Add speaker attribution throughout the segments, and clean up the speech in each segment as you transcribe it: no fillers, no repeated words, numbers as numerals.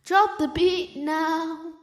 Speaker 1: Drop the beat now.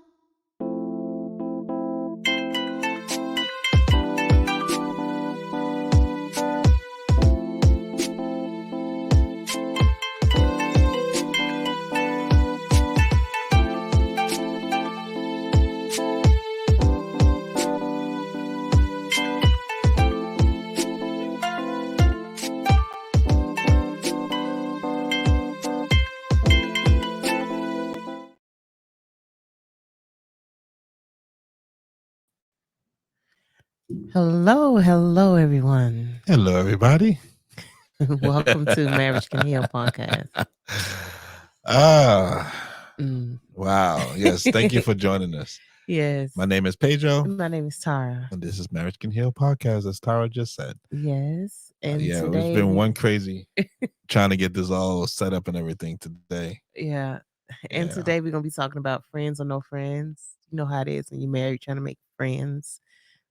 Speaker 2: Hello, everyone.
Speaker 3: Hello, everybody.
Speaker 2: Welcome to Marriage Can Heal podcast.
Speaker 3: Wow. Yes, thank you for joining us.
Speaker 2: Yes.
Speaker 3: My name is Pedro.
Speaker 2: My name is Tara.
Speaker 3: And this is Marriage Can Heal podcast, as Tara just said.
Speaker 2: Yes. And
Speaker 3: today, it's been one crazy trying to get this all set up and everything today.
Speaker 2: Yeah. And today we're going to be talking about friends or no friends. You know how it is when you're married, trying to make friends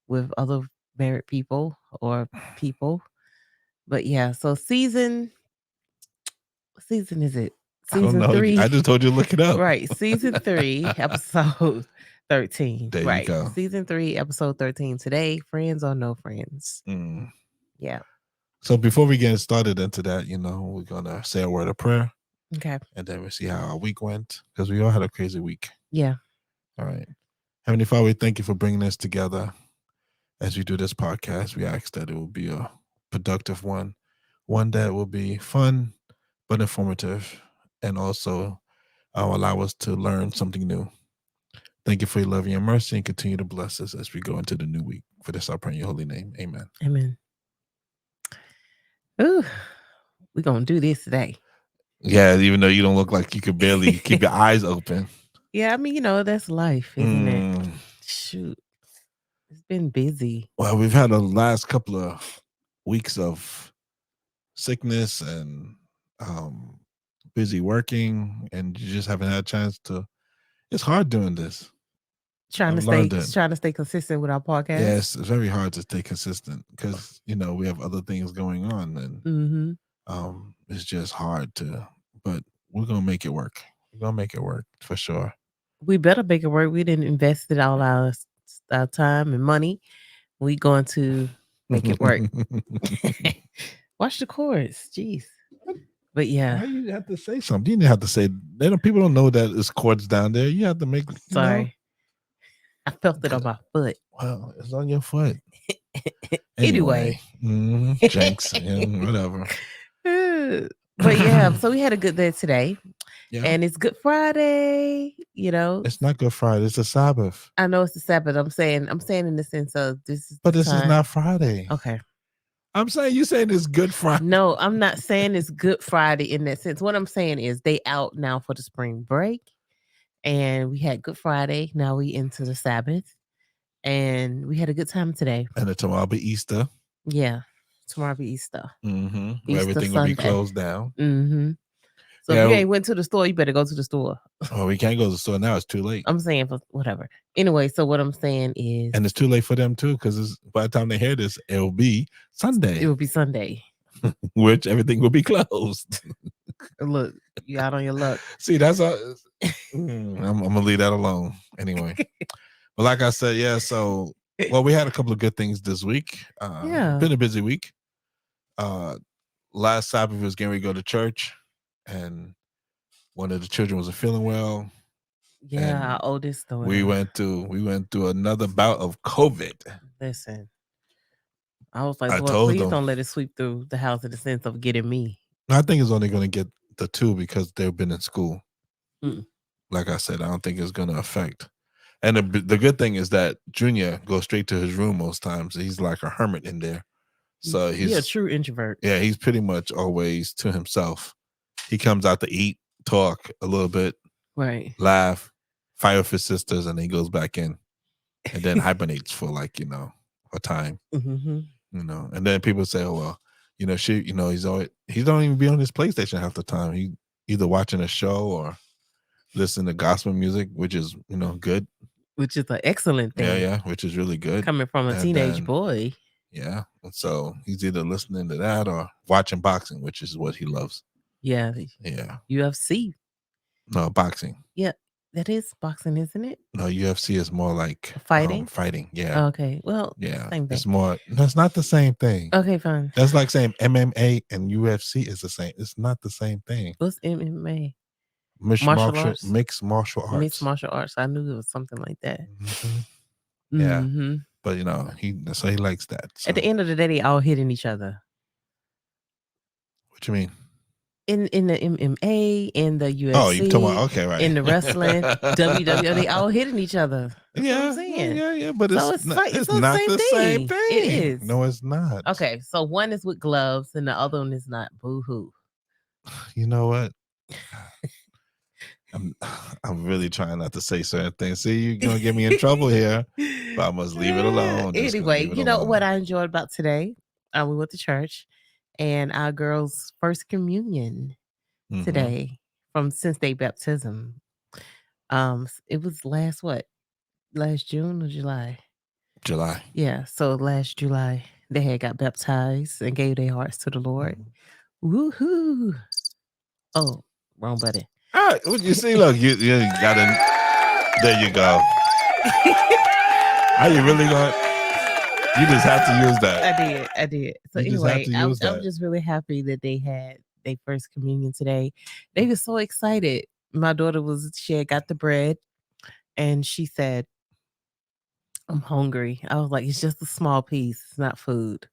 Speaker 2: with other married people or people. But yeah, so season is it? Season 3.
Speaker 3: I just told you to look it up.
Speaker 2: Right. Season 3, episode 13.
Speaker 3: There you go.
Speaker 2: Season 3, episode 13. Today, friends or no friends. Yeah.
Speaker 3: So before we get started into that, we're going to say a word of prayer.
Speaker 2: Okay.
Speaker 3: And then we'll see how our week went, because we all had a crazy week.
Speaker 2: Yeah.
Speaker 3: All right. Heavenly Father, we thank you for bringing us together as we do this podcast. We ask that it will be a productive one that will be fun but informative, and also allow us to learn something new. Thank you for your love and your mercy, and continue to bless us as we go into the new week. For this, I pray in your holy name. Amen.
Speaker 2: Amen. Ooh, we're going to do this today.
Speaker 3: Yeah, even though you don't look like you could barely keep your eyes open.
Speaker 2: Yeah, I mean, that's life, isn't it? Shoot. It's been busy.
Speaker 3: Well, we've had the last couple of weeks of sickness and busy working, and you just haven't had a chance to. It's hard doing this.
Speaker 2: Trying to stay consistent with our podcast.
Speaker 3: Yes, it's very hard to stay consistent because we have other things going on, and it's just hard to. But we're gonna make it work. We're gonna make it work for sure.
Speaker 2: We better make it work. We didn't invest all our time and money. We going to make it work. Watch the chorus, jeez. But yeah,
Speaker 3: why you have to say something? You didn't have to say. People don't know that it's chords down there. You have to make.
Speaker 2: Sorry, I felt it on my foot.
Speaker 3: Well, it's on your foot.
Speaker 2: Anyway.
Speaker 3: Jinx, whatever.
Speaker 2: But yeah, so we had a good day today. Yeah. And it's Good Friday,
Speaker 3: It's not Good Friday, it's a Sabbath.
Speaker 2: I know it's the Sabbath. I'm saying in the sense of this is.
Speaker 3: But this is not Friday.
Speaker 2: Okay.
Speaker 3: I'm saying you saying it's Good Friday.
Speaker 2: No, I'm not saying it's Good Friday in that sense. What I'm saying is they out now for the spring break. And we had Good Friday. Now we into the Sabbath. And we had a good time today.
Speaker 3: And tomorrow will be Easter.
Speaker 2: Yeah. Tomorrow will be Easter.
Speaker 3: Easter everything Sunday will be closed down.
Speaker 2: So if you ain't went to the store, you better go to the store.
Speaker 3: Oh, we can't go to the store now. It's too late.
Speaker 2: I'm saying for whatever. Anyway, so what I'm saying is.
Speaker 3: And it's too late for them too, because by the time they hear this, it'll be Sunday.
Speaker 2: It will be Sunday.
Speaker 3: Which everything will be closed.
Speaker 2: Look, you out on your luck.
Speaker 3: See, that's I'm going to leave that alone anyway. But like I said, yeah, so, we had a couple of good things this week. Been a busy week. Last Sabbath was getting ready to go to church. And one of the children wasn't feeling well.
Speaker 2: Yeah, our oldest story.
Speaker 3: We went through another bout of COVID.
Speaker 2: Listen, I was like, well, please don't let it sweep through the house in the sense of getting me.
Speaker 3: I think it's only going to get the two because they've been in school. Like I said, I don't think it's going to affect. And the good thing is that Junior goes straight to his room most times. He's like a hermit in there. So he's
Speaker 2: a true introvert.
Speaker 3: Yeah, he's pretty much always to himself. He comes out to eat, talk a little bit,
Speaker 2: right?
Speaker 3: Laugh, fight with his sisters, and then he goes back in, and then hibernates for a time. And then people say, "Oh well, he don't even be on his PlayStation half the time. He either watching a show or listening to gospel music, which is good,
Speaker 2: which is an excellent thing.
Speaker 3: Yeah, which is really good
Speaker 2: coming from a teenage boy.
Speaker 3: Yeah, and so he's either listening to that or watching boxing, which is what he loves.
Speaker 2: Yeah. UFC.
Speaker 3: No, boxing.
Speaker 2: Yeah. That is boxing, isn't it?
Speaker 3: No, UFC is more like
Speaker 2: Fighting?
Speaker 3: fighting. Yeah.
Speaker 2: Okay. Well,
Speaker 3: Yeah.
Speaker 2: same thing.
Speaker 3: It's more. That's not the same thing.
Speaker 2: Okay, fine.
Speaker 3: That's like saying MMA and UFC is the same. It's not the same thing.
Speaker 2: What's MMA?
Speaker 3: Mixed
Speaker 2: Martial arts?
Speaker 3: mixed martial arts.
Speaker 2: Mixed martial arts. I knew it was something like that.
Speaker 3: Yeah.
Speaker 2: Mm-hmm.
Speaker 3: But he likes that. So.
Speaker 2: At the end of the day, they all hitting each other.
Speaker 3: What you mean?
Speaker 2: In the MMA, in the UFC,
Speaker 3: oh, you talking about right?
Speaker 2: In the wrestling, WWE, they all hitting each other. That's what I'm saying.
Speaker 3: Yeah. But
Speaker 2: So
Speaker 3: it's not the same thing.
Speaker 2: It is.
Speaker 3: No, it's not.
Speaker 2: Okay, so one is with gloves and the other one is not. Boo hoo.
Speaker 3: You know what? I'm really trying not to say certain things. See, you're gonna get me in trouble here, but I must leave it alone.
Speaker 2: Anyway, you know what I enjoyed about today? We went to church, and our girls' first communion today from since day baptism. It was last June or July?
Speaker 3: July.
Speaker 2: Yeah, so last July they had got baptized and gave their hearts to the Lord. Woohoo! Oh, wrong button.
Speaker 3: All right, what you see? Look, you got in. There you go. Are you really going? You just have to use that.
Speaker 2: I did. So
Speaker 3: you
Speaker 2: anyway, I'm just really happy that they had their first communion today. They were so excited. My daughter she had got the bread, and she said, "I'm hungry." I was like, "It's just a small piece. It's not food.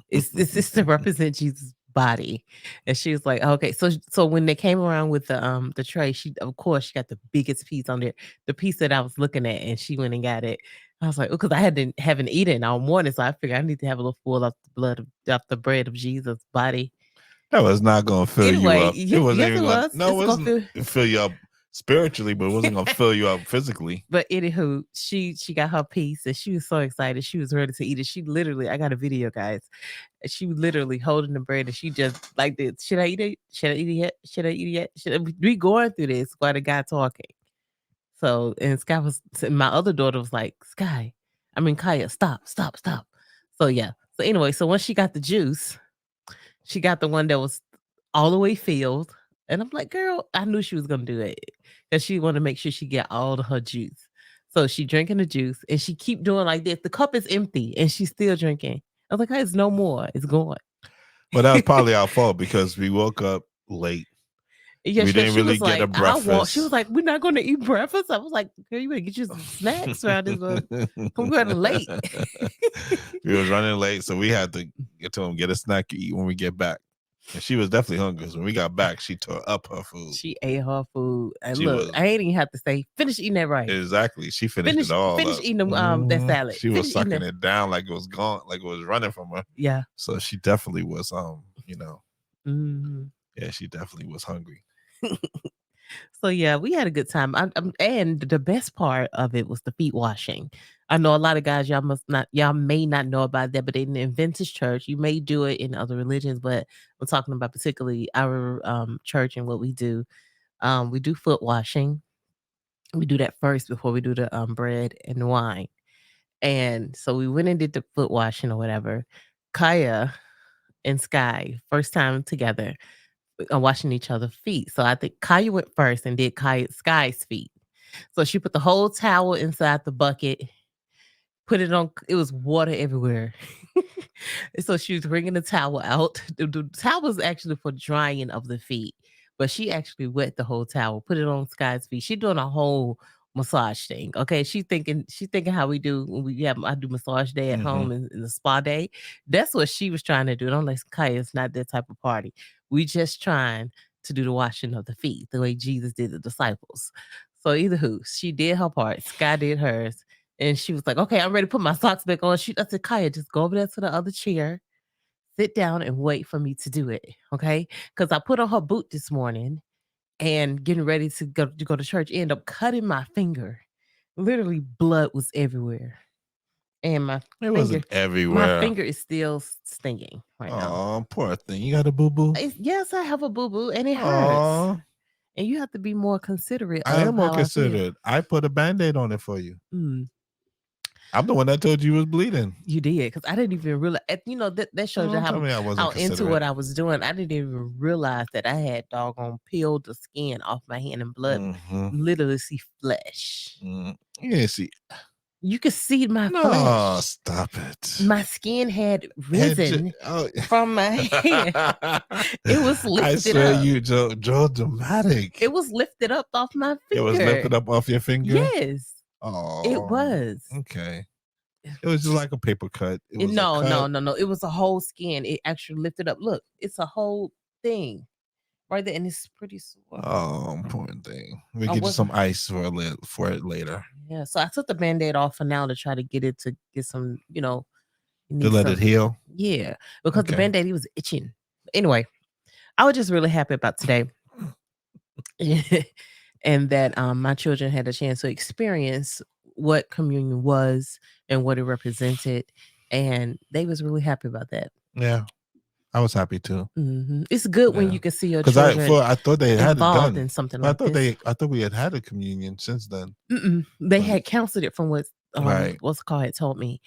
Speaker 2: It's just to represent Jesus' body." And she was like, "Okay." So when they came around with the tray, she got the biggest piece on there, the piece that I was looking at, and she went and got it. I was like, because I haven't eaten all morning, so I figured I need to have a little full of the bread of Jesus' body.
Speaker 3: That was not going to fill you up.
Speaker 2: It wasn't even going. No,
Speaker 3: it wasn't fill you up spiritually, but it wasn't going to fill you up physically.
Speaker 2: But anywho, she got her piece and she was so excited. She was ready to eat it. She literally, I got a video, guys. She was literally holding the bread and she just like this. Should I eat it? Should I eat it yet? Should I eat it yet? We going through this while the guy talking? So, and my other daughter was like, Kaya, stop. So yeah. So anyway, so once she got the juice, she got the one that was all the way filled. And I'm like, girl, I knew she was going to do it because she wanted to make sure she get all of her juice. So she drinking the juice and she keep doing like this. The cup is empty and she's still drinking. I was like, hey, it's no more. It's gone.
Speaker 3: Well, that was probably our fault because we woke up late.
Speaker 2: Yeah,
Speaker 3: we didn't really get a breakfast.
Speaker 2: She was like, we're not going to eat breakfast. I was like, girl, you better get you some snacks around this. We're running late.
Speaker 3: We was running late, so we had to get to him, get a snack to eat when we get back. And she was definitely hungry. So when we got back, she tore up her food.
Speaker 2: She ate her food. And I ain't even have to say, finish eating that rice.
Speaker 3: Exactly. She finished it all.
Speaker 2: Finish eating that salad.
Speaker 3: She was sucking it down like it was gone, like it was running from her.
Speaker 2: Yeah.
Speaker 3: So she definitely was,
Speaker 2: Mm-hmm.
Speaker 3: Yeah, she definitely was hungry.
Speaker 2: So yeah, we had a good time. And the best part of it was the feet washing. I know a lot of guys, y'all may not know about that, but in the Adventist church, you may do it in other religions, but I'm talking about particularly our church and what we do. We do foot washing. We do that first before we do the bread and wine. And so we went and did the foot washing or whatever. Kaya and Sky, first time together, washing each other's feet. So I think Kaya went first and did Sky's feet. So she put the whole towel inside the bucket, put it on. It was water everywhere. So she was bringing the towel out. The towel was actually for drying of the feet, but she actually wet the whole towel, put it on Sky's feet. She's doing a whole massage thing. Okay. She's thinking how we do when I do massage day at home in the spa day. That's what she was trying to do. And I'm like, Kaya, it's not that type of party. We just trying to do the washing of the feet the way Jesus did the disciples. So she did her part. Sky did hers. And she was like, okay, I'm ready to put my socks back on. I said, Kaya, just go over there to the other chair, sit down and wait for me to do it. Okay. Because I put on her boot this morning and getting ready to go to church, end up cutting my finger. Literally blood was everywhere. And
Speaker 3: it wasn't everywhere.
Speaker 2: My finger is still stinging right now.
Speaker 3: Oh, poor thing. You got a boo-boo?
Speaker 2: Yes, I have a boo-boo and it hurts. And you have to be more considerate.
Speaker 3: I am more considerate. I put a Band-Aid on it for you. I'm the one that told you was bleeding.
Speaker 2: You did, because I didn't even realize. That shows you
Speaker 3: Don't tell me I
Speaker 2: how
Speaker 3: wasn't
Speaker 2: into
Speaker 3: considerate.
Speaker 2: what I was doing. I didn't even realize that I had doggone peeled the skin off my hand and blood, literally see flesh.
Speaker 3: You didn't see.
Speaker 2: You could see my
Speaker 3: No,
Speaker 2: flesh.
Speaker 3: stop it.
Speaker 2: My skin had risen from my hand. It was lifted
Speaker 3: I swear
Speaker 2: up.
Speaker 3: you, Joe, dramatic.
Speaker 2: It was lifted up off my finger.
Speaker 3: It was lifted up off your finger?
Speaker 2: Yes.
Speaker 3: Oh.
Speaker 2: It was.
Speaker 3: Okay. It was just like a paper cut. It was
Speaker 2: no.
Speaker 3: cut.
Speaker 2: It was a whole skin. It actually lifted up. Look, it's a whole thing right there, and it's pretty sore.
Speaker 3: Oh, important thing. We get you some ice for it later.
Speaker 2: Yeah. So I took the Band-Aid off for now to try to get it to get some,
Speaker 3: to let it heal.
Speaker 2: Yeah, because the Band-Aid, he was itching. Anyway, I was just really happy about today. And that my children had a chance to experience what communion was and what it represented, and they was really happy about that.
Speaker 3: Yeah, I was happy too.
Speaker 2: It's good when you can see your children.
Speaker 3: I thought they had
Speaker 2: involved
Speaker 3: it done
Speaker 2: in something like this.
Speaker 3: I thought we had a communion since then.
Speaker 2: They had canceled it from what what's called had told me,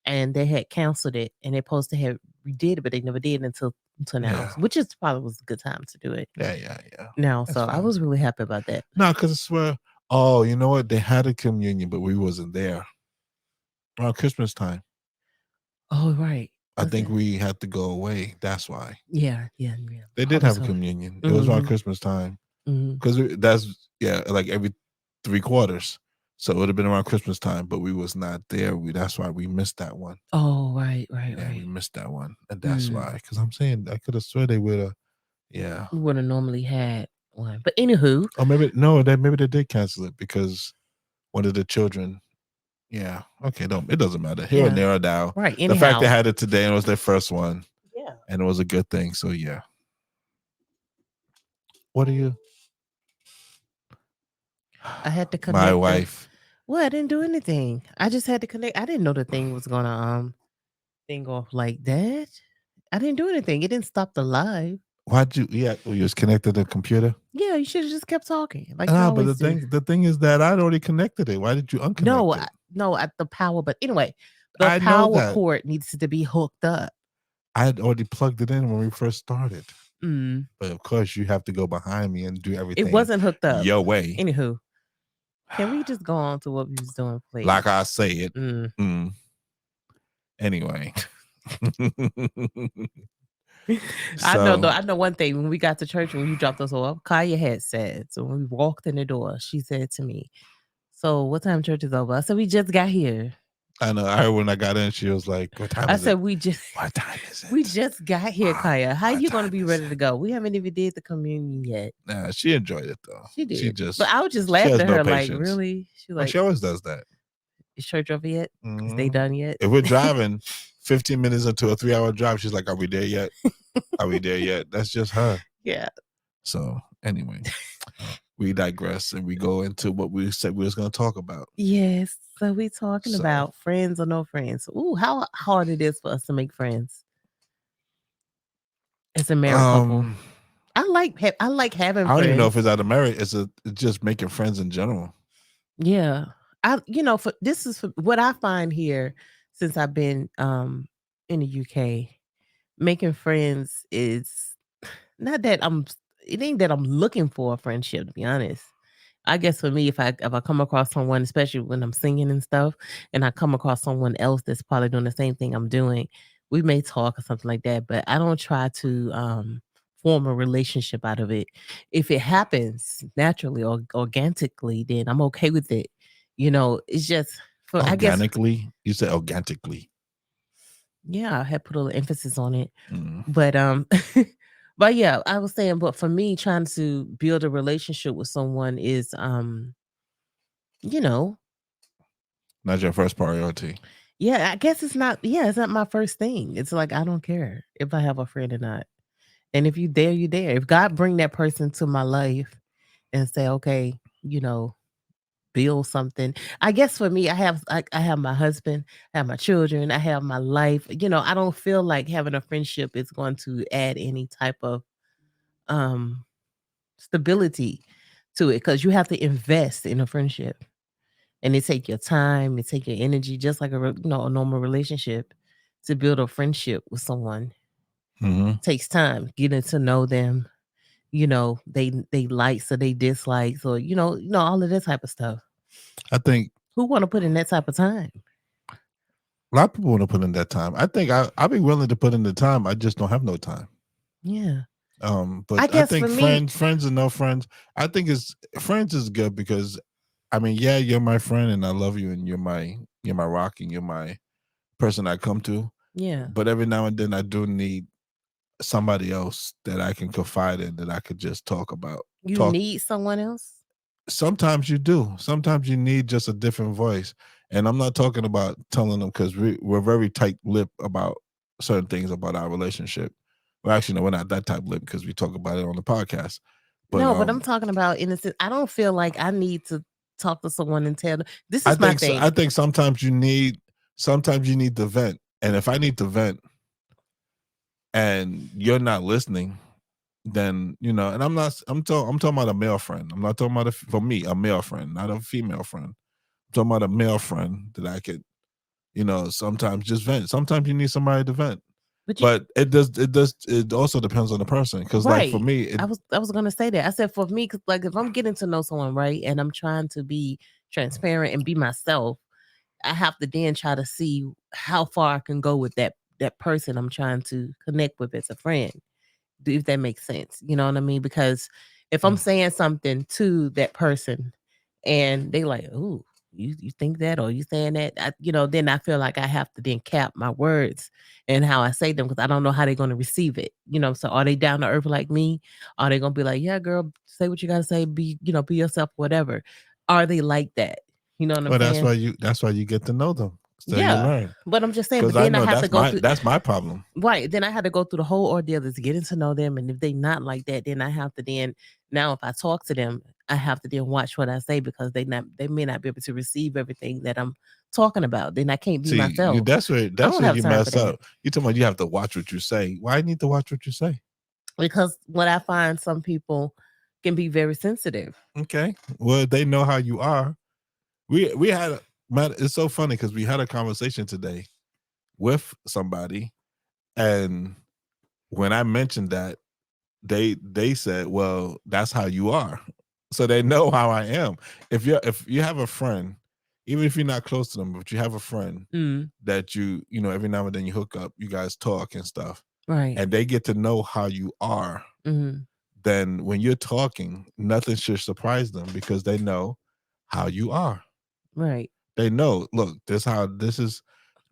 Speaker 2: and they had canceled it, and they're supposed to have redid it, but they never did until now, which is probably was a good time to do it.
Speaker 3: Yeah.
Speaker 2: Now, so I was really happy about that.
Speaker 3: No, because I swear, oh, you know what? They had a communion, but we wasn't there around Christmas time.
Speaker 2: Oh, right.
Speaker 3: I think we had to go away. That's why.
Speaker 2: Yeah.
Speaker 3: They did have a communion. It was around Christmas time because that's like every 3 quarters. So it would have been around Christmas time, but we was not there. That's why we missed that one.
Speaker 2: Oh, right.
Speaker 3: Yeah, we missed that one, and that's why. Because I'm saying I could have swear they would have. Yeah,
Speaker 2: we would have normally had one, but anywho.
Speaker 3: Oh, maybe they did cancel it because one of the children. Yeah. Okay. It doesn't matter. Here and there or down.
Speaker 2: Right.
Speaker 3: Anyhow. The fact they had it today and it was their first one.
Speaker 2: Yeah.
Speaker 3: And it was a good thing. So yeah. What are you?
Speaker 2: I had to connect.
Speaker 3: My wife.
Speaker 2: Well, I didn't do anything. I just had to connect. I didn't know the thing was gonna thing off like that. I didn't do anything. It didn't stop the live.
Speaker 3: Why'd you? Yeah, you was connected to the computer.
Speaker 2: Yeah, you should have just kept talking. Like
Speaker 3: but the thing is that I'd already connected it. Why did you unconnect it?
Speaker 2: No, at the power. But anyway, the power cord needs to be hooked up.
Speaker 3: I had already plugged it in when we first started. But of course, you have to go behind me and do everything.
Speaker 2: It wasn't hooked up
Speaker 3: your way.
Speaker 2: Anywho, can we just go on to what we was doing, please?
Speaker 3: Like I said. Anyway.
Speaker 2: I know one thing. When we got to church, when you dropped us off, Kaya had said, so when we walked in the door, she said to me, "So what time church is over?" I said, "We just got here."
Speaker 3: I know. I heard when I got in, she was like, "What time is it?" I
Speaker 2: said,
Speaker 3: "What time is it?"
Speaker 2: We just got here, Kaya. How you going to be ready to go? We haven't even did the communion yet.
Speaker 3: Nah, she enjoyed it though.
Speaker 2: She did. But I was just laughing at her like, really?
Speaker 3: She always does that.
Speaker 2: Is church over yet? Is they done yet?
Speaker 3: If we're driving 15 minutes into a 3-hour drive, she's like, "Are we there yet? Are we there yet?" That's just her.
Speaker 2: Yeah.
Speaker 3: So anyway, we digress and we go into what we said we was going to talk about.
Speaker 2: Yes. So we talking about friends or no friends. Ooh, how hard it is for us to make friends as a married couple. I like having friends.
Speaker 3: I don't even know if it's out of marriage. It's just making friends in general.
Speaker 2: Yeah. This is what I find here since I've been in the UK. Making friends is not that it ain't that I'm looking for a friendship, to be honest. I guess for me, if I come across someone, especially when I'm singing and stuff, and I come across someone else that's probably doing the same thing I'm doing, we may talk or something like that, but I don't try to form a relationship out of it. If it happens naturally or organically, then I'm okay with it. It's just for
Speaker 3: organically.
Speaker 2: I guess,
Speaker 3: you said organically.
Speaker 2: Yeah, I had put a little emphasis on it, but but yeah, I was saying, but for me, trying to build a relationship with someone is,
Speaker 3: not your first priority.
Speaker 2: Yeah, I guess it's not. Yeah, it's not my first thing. It's like I don't care if I have a friend or not, and if you there, you there. If God bring that person to my life and say, okay, build something. I guess for me, I have my husband, I have my children, I have my life. I don't feel like having a friendship is going to add any type of stability to it because you have to invest in a friendship. and it take your time, it take your energy, just like a normal relationship. To build a friendship with someone takes time, getting to know them. They likes or they dislikes, or all of that type of stuff.
Speaker 3: I think
Speaker 2: Who want to put in that type of time?
Speaker 3: a lot of people want to put in that time. I think I'll be willing to put in the time. I just don't have no time.
Speaker 2: Yeah.
Speaker 3: But
Speaker 2: I
Speaker 3: I
Speaker 2: guess
Speaker 3: think
Speaker 2: for me,
Speaker 3: friends and no friends. I think friends is good because I mean, yeah, you're my friend and I love you and you're my rock and you're my person I come to.
Speaker 2: yeah,
Speaker 3: But every now and then I do need somebody else that I can confide in, that I could just talk about.
Speaker 2: you
Speaker 3: Talk.
Speaker 2: need someone else.
Speaker 3: Sometimes you do. Sometimes you need just a different voice. And I'm not talking about telling them, because we're very tight lipped about certain things about our relationship. Well, actually, no, we're not that tight lipped because we talk about it on the podcast. But
Speaker 2: No, but I'm talking about innocent. I don't feel like I need to talk to someone and tell them. This
Speaker 3: I
Speaker 2: is my
Speaker 3: think so,
Speaker 2: thing.
Speaker 3: I think sometimes you need to vent. And if I need to vent and you're not listening, then and I'm talking about a male friend. I'm not talking about for me, a male friend, not a female friend. I'm talking about a male friend that I could, sometimes just vent. Sometimes you need somebody to vent. But it also depends on the person. Because like for
Speaker 2: right.
Speaker 3: me,
Speaker 2: I was gonna say that. I said for me, 'cause like if I'm getting to know someone, right, and I'm trying to be transparent and be myself, I have to then try to see how far I can go with that person I'm trying to connect with as a friend. If that makes sense. You know what I mean? Because if I'm saying something to that person and they like, "Ooh, you think that, or you saying that," then I feel like I have to then cap my words and how I say them, because I don't know how they're going to receive it. So are they down to earth like me? Are they going to be like, "Yeah, girl, say what you got to say, be yourself, whatever"? Are they like that? You know what I'm
Speaker 3: well,
Speaker 2: saying?
Speaker 3: that's why you get to know them. So you
Speaker 2: Yeah.
Speaker 3: learn.
Speaker 2: But I'm just saying,
Speaker 3: Because
Speaker 2: but
Speaker 3: I
Speaker 2: then I
Speaker 3: know
Speaker 2: have to go through.
Speaker 3: that's my problem.
Speaker 2: Right. Then I had to go through the whole ordeal of getting to know them. And if they not like that, then I have to now if I talk to them, I have to then watch what I say, because they may not be able to receive everything that I'm talking about. Then I can't be
Speaker 3: See,
Speaker 2: myself.
Speaker 3: that's
Speaker 2: I
Speaker 3: where
Speaker 2: don't have
Speaker 3: you
Speaker 2: time for
Speaker 3: mess
Speaker 2: that.
Speaker 3: up. You talking about you have to watch what you say. Why you need to watch what you say?
Speaker 2: Because what I find, some people can be very sensitive.
Speaker 3: Okay. Well, they know how you are. We had it's so funny because we had a conversation today with somebody, and when I mentioned that, they said, "Well, that's how you are." So they know how I am. If you have a friend, even if you're not close to them, but you have a friend that every now and then you hook up, you guys talk and stuff,
Speaker 2: Right.
Speaker 3: and they get to know how you are, then when you're talking, nothing should surprise them because they know how you are.
Speaker 2: Right.
Speaker 3: They know, look, this is how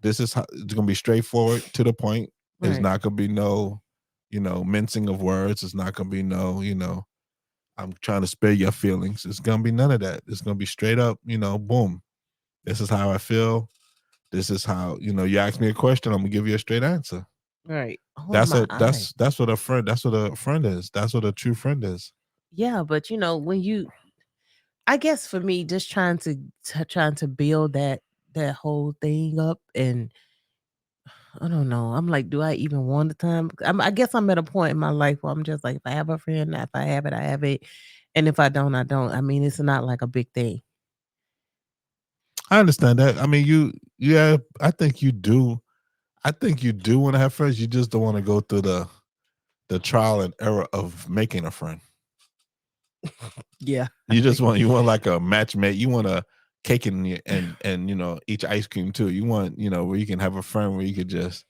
Speaker 3: it's gonna be straightforward to the point. It's
Speaker 2: Right.
Speaker 3: not gonna be no, mincing of words. It's not gonna be no, I'm trying to spare your feelings. It's gonna be none of that. It's gonna be straight up, boom. This is how I feel. This is how, you ask me a question, I'm gonna give you a straight answer.
Speaker 2: Right. Oh,
Speaker 3: That's
Speaker 2: my
Speaker 3: a
Speaker 2: eye.
Speaker 3: that's what a friend is. That's what a true friend is.
Speaker 2: Yeah, but I guess for me, just trying to build that whole thing up, and I don't know. I'm like, do I even want the time? I guess I'm at a point in my life where I'm just like, if I have a friend, if I have it, I have it, and if I don't, I don't. I mean, it's not like a big thing.
Speaker 3: I understand that. I mean, yeah, I think you do. I think you do want to have friends. You just don't want to go through the trial and error of making a friend.
Speaker 2: Yeah.
Speaker 3: You want like a matchmate. You want a cake and eat ice cream too. You want where you can have a friend where you could just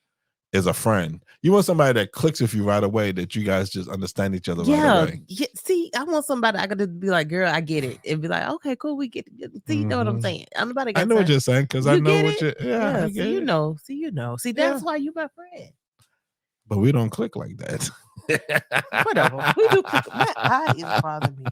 Speaker 3: is a friend. You want somebody that clicks with you right away, that you guys just understand each other right
Speaker 2: Yeah,
Speaker 3: away.
Speaker 2: yeah. See, I want somebody I could just be like, girl, I get it, and be like, okay, cool, we get it. See, you know what I'm saying? Nobody
Speaker 3: I
Speaker 2: got
Speaker 3: know what
Speaker 2: time.
Speaker 3: you're saying because I
Speaker 2: You
Speaker 3: know
Speaker 2: get
Speaker 3: what
Speaker 2: it?
Speaker 3: you. Yeah,
Speaker 2: Yeah.
Speaker 3: I
Speaker 2: See,
Speaker 3: get it.
Speaker 2: See,
Speaker 3: Yeah.
Speaker 2: that's why you my friend.
Speaker 3: But we don't click like that.
Speaker 2: Whatever. We do click. My eye is bothering me.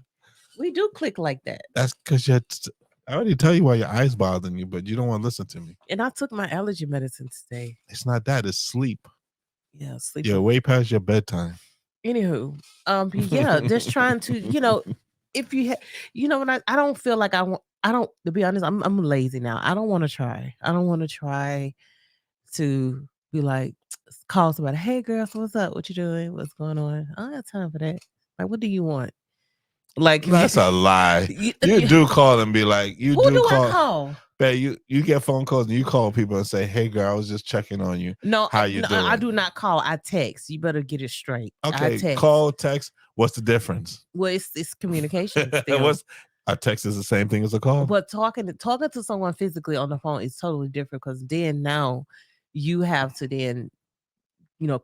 Speaker 2: We do click like that.
Speaker 3: That's because I already tell you why your eyes bothering you, but you don't want to listen to me.
Speaker 2: And I took my allergy medicine today.
Speaker 3: It's not that. It's sleep.
Speaker 2: Yeah, sleep.
Speaker 3: You're way past your bedtime.
Speaker 2: Anywho, yeah, just trying to, if you, when I don't feel like I don't, to be honest, I'm lazy now. I don't want to try. I don't want to try to be like, call somebody, hey girl, so what's up? What you doing? What's going on? I don't have time for that. Like, what do you want? Like
Speaker 3: That's a lie. You do call and be like,
Speaker 2: who do I call?
Speaker 3: Babe, you get phone calls and you call people and say, "Hey, girl, I was just checking on you.
Speaker 2: No,
Speaker 3: how you doing?"
Speaker 2: I do not call. I text. You better get it straight.
Speaker 3: Okay,
Speaker 2: I text.
Speaker 3: call, text. What's the difference?
Speaker 2: Well, it's communication.
Speaker 3: A text is the same thing as a call.
Speaker 2: But talking to someone physically on the phone is totally different because then now you have to then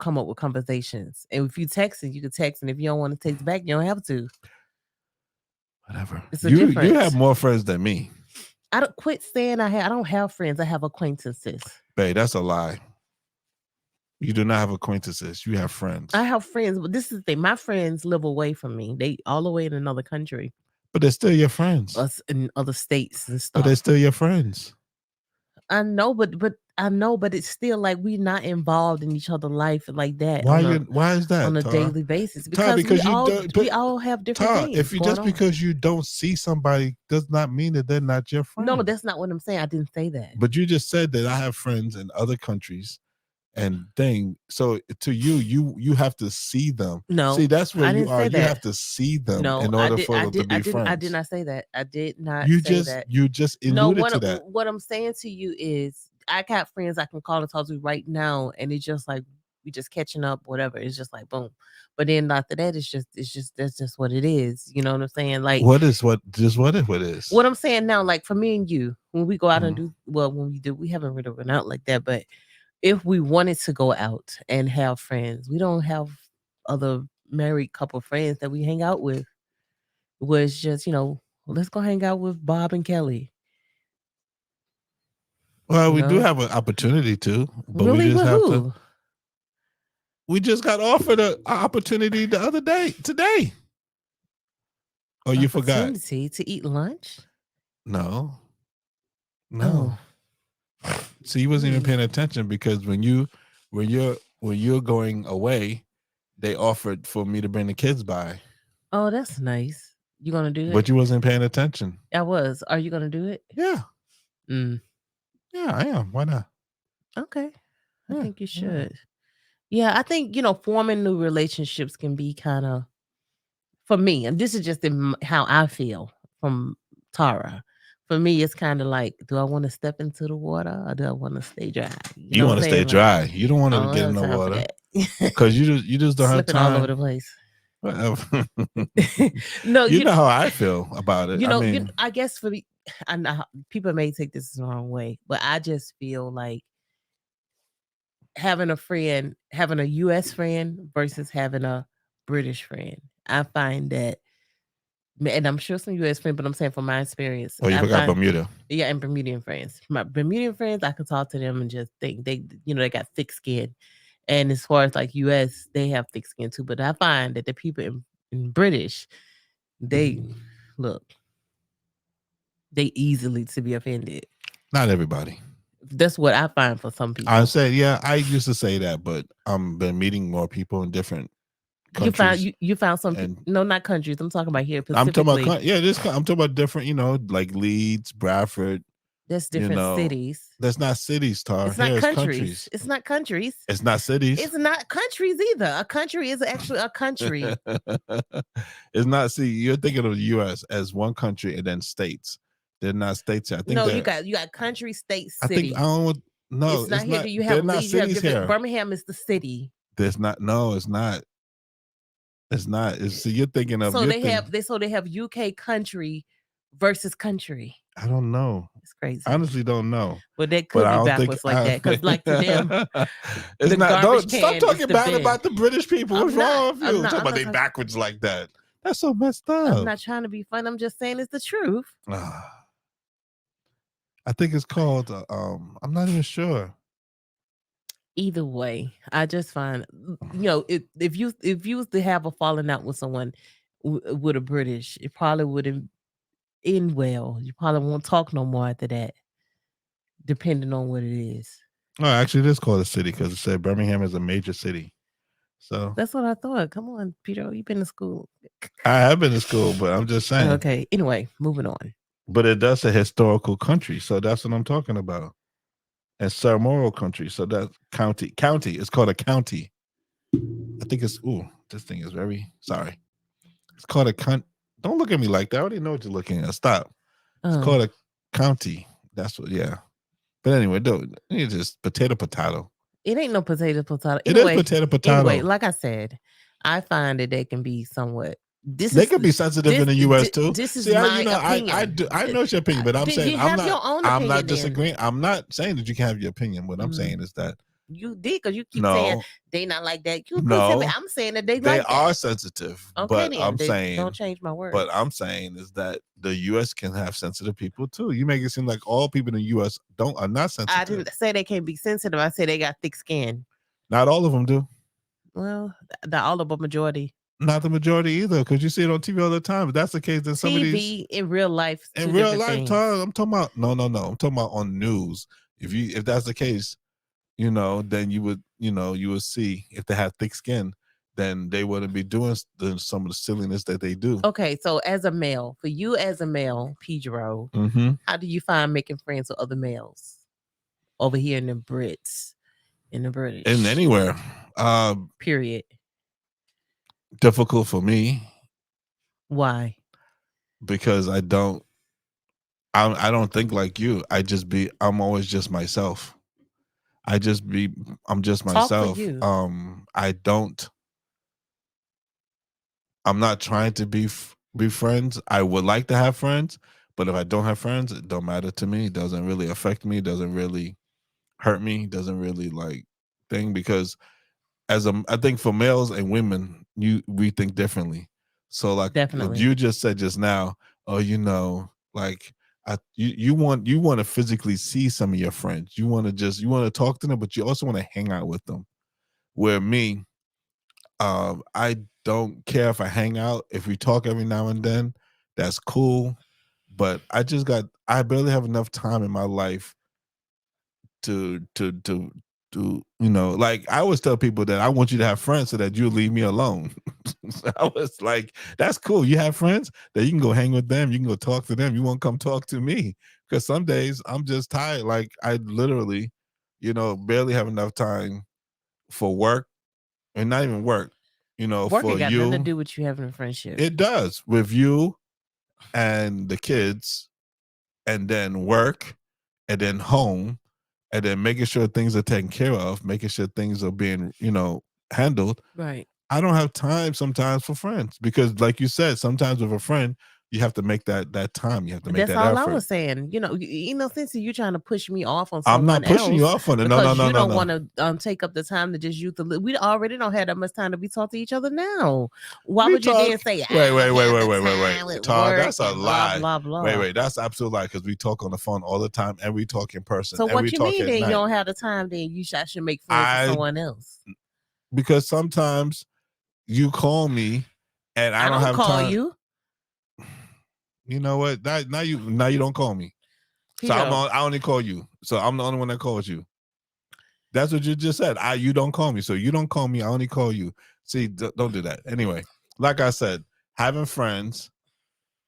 Speaker 2: come up with conversations. And if you text it, you can text, and if you don't want to text back, you don't have to.
Speaker 3: Whatever.
Speaker 2: It's a difference.
Speaker 3: You have more friends than me.
Speaker 2: I don't quit saying I don't have friends. I have acquaintances.
Speaker 3: Babe, that's a lie. You do not have acquaintances. You have friends.
Speaker 2: I have friends, but this is the thing. My friends live away from me. They all the way in another country.
Speaker 3: But they're still your friends.
Speaker 2: Us in other states and stuff.
Speaker 3: But they're still your friends.
Speaker 2: I know, but it's still like we're not involved in each other's life like that.
Speaker 3: Why is that
Speaker 2: on a
Speaker 3: Tara?
Speaker 2: daily basis? Because we all have different things.
Speaker 3: If you just because you don't see somebody does not mean that they're not your friend.
Speaker 2: No, that's not what I'm saying. I didn't say that.
Speaker 3: But you just said that I have friends in other countries and thing. So to you have to see them.
Speaker 2: No,
Speaker 3: see, that's where you are.
Speaker 2: You
Speaker 3: have to see them in order for them to be friends.
Speaker 2: I did not say that. I did not.
Speaker 3: You
Speaker 2: say
Speaker 3: just
Speaker 2: that.
Speaker 3: you just alluded to that.
Speaker 2: What I'm saying to you is, I got friends I can call and talk to right now, and it's just like we just catching up, whatever. It's just like boom. But then after that, it's just that's just what it is. You know what I'm saying? Like
Speaker 3: what it is.
Speaker 2: What I'm saying now, like for me and you, when we go out and we haven't really went out like that, but if we wanted to go out and have friends, we don't have other married couple friends that we hang out with. It was just, let's go hang out with Bob and Kelly.
Speaker 3: Well, we do have an opportunity to, but
Speaker 2: really?
Speaker 3: We just have
Speaker 2: who?
Speaker 3: to. We just got offered an opportunity the other day, today. Oh, you forgot?
Speaker 2: Opportunity to eat lunch?
Speaker 3: No. So you wasn't even paying attention because when you're going away, they offered for me to bring the kids by.
Speaker 2: Oh, that's nice. You gonna do it?
Speaker 3: But you wasn't paying attention.
Speaker 2: I was. Are you gonna do it?
Speaker 3: Yeah.
Speaker 2: Yeah,
Speaker 3: I am. Why not?
Speaker 2: Okay. I think you should. Yeah, I think, forming new relationships can be kind of, for me, and this is just how I feel from Tara. For me, it's kind of like, do I want to step into the water or do I want to stay dry?
Speaker 3: You want to stay dry. You don't want to get in the water because you just don't have time.
Speaker 2: All over the place.
Speaker 3: Whatever.
Speaker 2: No,
Speaker 3: you know how I feel about it.
Speaker 2: I guess for me, I know people may take this the wrong way, but I just feel like having a U.S. friend versus having a British friend. I find that, and I'm sure some U.S. friends, but I'm saying from my experience.
Speaker 3: Oh, you forgot Bermuda.
Speaker 2: Yeah, and Bermudian friends. My Bermudian friends, I can talk to them and just think they got thick skin. And as far as like U.S., they have thick skin too. But I find that the people in British, they easily to be offended.
Speaker 3: Not everybody.
Speaker 2: That's what I find for some people.
Speaker 3: I said, yeah, I used to say that, but I've been meeting more people in different countries.
Speaker 2: You found some people, no, not countries. I'm talking about here.
Speaker 3: I'm talking about I'm talking about different, like Leeds, Bradford.
Speaker 2: That's different cities.
Speaker 3: That's not cities, Tar.
Speaker 2: It's not countries. It's not countries.
Speaker 3: It's not cities.
Speaker 2: It's not countries either. A country is actually a country.
Speaker 3: It's not. See, you're thinking of the U.S. as one country and then states. They're not states. I think.
Speaker 2: No, you got country, state, city.
Speaker 3: I think I don't. No,
Speaker 2: it's not here. Do you have Leeds? You have different. Birmingham is the city.
Speaker 3: There's not. No, it's not. It's not. So you're thinking of.
Speaker 2: So they have UK country versus country.
Speaker 3: I don't know.
Speaker 2: It's crazy.
Speaker 3: I honestly don't know.
Speaker 2: But they could be backwards like that. Because like to them, it's not. Don't
Speaker 3: stop talking bad about the British people. What's wrong with you? Talking about they backwards like that. That's so messed up.
Speaker 2: I'm not trying to be fun. I'm just saying it's the truth.
Speaker 3: I think it's called. I'm not even sure.
Speaker 2: Either way, I just find if you was to have a falling out with someone with a British, it probably wouldn't end well. You probably won't talk no more after that, depending on what it is.
Speaker 3: Oh, actually, it is called a city because it said Birmingham is a major city. So
Speaker 2: that's what I thought. Come on, Peter, you've been to school.
Speaker 3: I have been to school, but I'm just saying.
Speaker 2: Okay. Anyway, moving on.
Speaker 3: But it does say historical country, so that's what I'm talking about. And ceremonial country, so that's county. It's called a county. I think it's this thing is very sorry. It's called a Don't look at me like that. I already know what you're looking at. Stop. It's called a county. That's what. Yeah. But anyway, don't. It's just potato.
Speaker 2: It ain't no potato.
Speaker 3: It is potato.
Speaker 2: Anyway, like I said, I find that they can be somewhat.
Speaker 3: They can be sensitive in the U.S. too.
Speaker 2: This is my opinion.
Speaker 3: I know your opinion, but I'm saying
Speaker 2: I'm not. Your own opinion,
Speaker 3: I'm not disagreeing. I'm not saying that you can have your opinion. What I'm saying is that
Speaker 2: you did, because you keep saying they not like that. You I'm saying that they
Speaker 3: are sensitive.
Speaker 2: Okay,
Speaker 3: but
Speaker 2: then,
Speaker 3: I'm saying
Speaker 2: don't change my words.
Speaker 3: But I'm saying is that the U.S. can have sensitive people too. You make it seem like all people in the U.S. are not sensitive.
Speaker 2: I didn't say they can't be sensitive. I said they got thick skin.
Speaker 3: Not all of them do.
Speaker 2: Well, the all of a majority.
Speaker 3: Not the majority either, because you see it on TV all the time. If that's the case, then
Speaker 2: TV in real life.
Speaker 3: In real life, I'm talking about no. I'm talking about on news. If that's the case, then you would see if they have thick skin, then they wouldn't be doing some of the silliness that they do.
Speaker 2: Okay, so as a male, for you as a male, Pedro, how do you find making friends with other males over here in the Brits, in the British,
Speaker 3: in anywhere?
Speaker 2: Period.
Speaker 3: Difficult for me.
Speaker 2: Why?
Speaker 3: Because I don't think like you. I'm always just myself. I'm just myself.
Speaker 2: Talk for you.
Speaker 3: I'm not trying to be friends. I would like to have friends, but if I don't have friends, it don't matter to me. It doesn't really affect me. It doesn't really hurt me. It doesn't really thing, because I think for males and women, we think differently. So
Speaker 2: definitely,
Speaker 3: you just said just now, you want to physically see some of your friends. You want to talk to them, but you also want to hang out with them. Where me, I don't care if I hang out. If we talk every now and then, that's cool. But I barely have enough time in my life to I always tell people that I want you to have friends so that you leave me alone. So I was like, that's cool. You have friends that you can go hang with them. You can go talk to them. You won't come talk to me, because some days I'm just tired. Like I literally, barely have enough time for work, and not even work.
Speaker 2: Work
Speaker 3: for
Speaker 2: ain't got
Speaker 3: you,
Speaker 2: nothing to do with you having a friendship.
Speaker 3: It does, with you and the kids, and then work, and then home, and then making sure things are taken care of, making sure things are being, handled.
Speaker 2: Right.
Speaker 3: I don't have time sometimes for friends, because like you said, sometimes with a friend, you have to make that time. You have to make that effort.
Speaker 2: That's all I was saying. Since you're trying to push me off on
Speaker 3: I'm
Speaker 2: someone
Speaker 3: not pushing you off on it. No.
Speaker 2: You don't want to take up the time to just use the. We already don't have that much time to be talking to each other now. Why would you then say?
Speaker 3: Wait. Todd, that's a lie.
Speaker 2: Blah, blah, blah.
Speaker 3: Wait. That's absolute lie, because we talk on the phone all the time and we talk in person.
Speaker 2: So what you mean then you don't have the time? Then I should make friends with someone else.
Speaker 3: Because sometimes you call me and I don't have
Speaker 2: call
Speaker 3: time.
Speaker 2: You.
Speaker 3: You know what? Now you don't call me. So I only call you. So I'm the only one that calls you. That's what you just said. You don't call me. So you don't call me. I only call you. See, don't do that. Anyway, like I said, having friends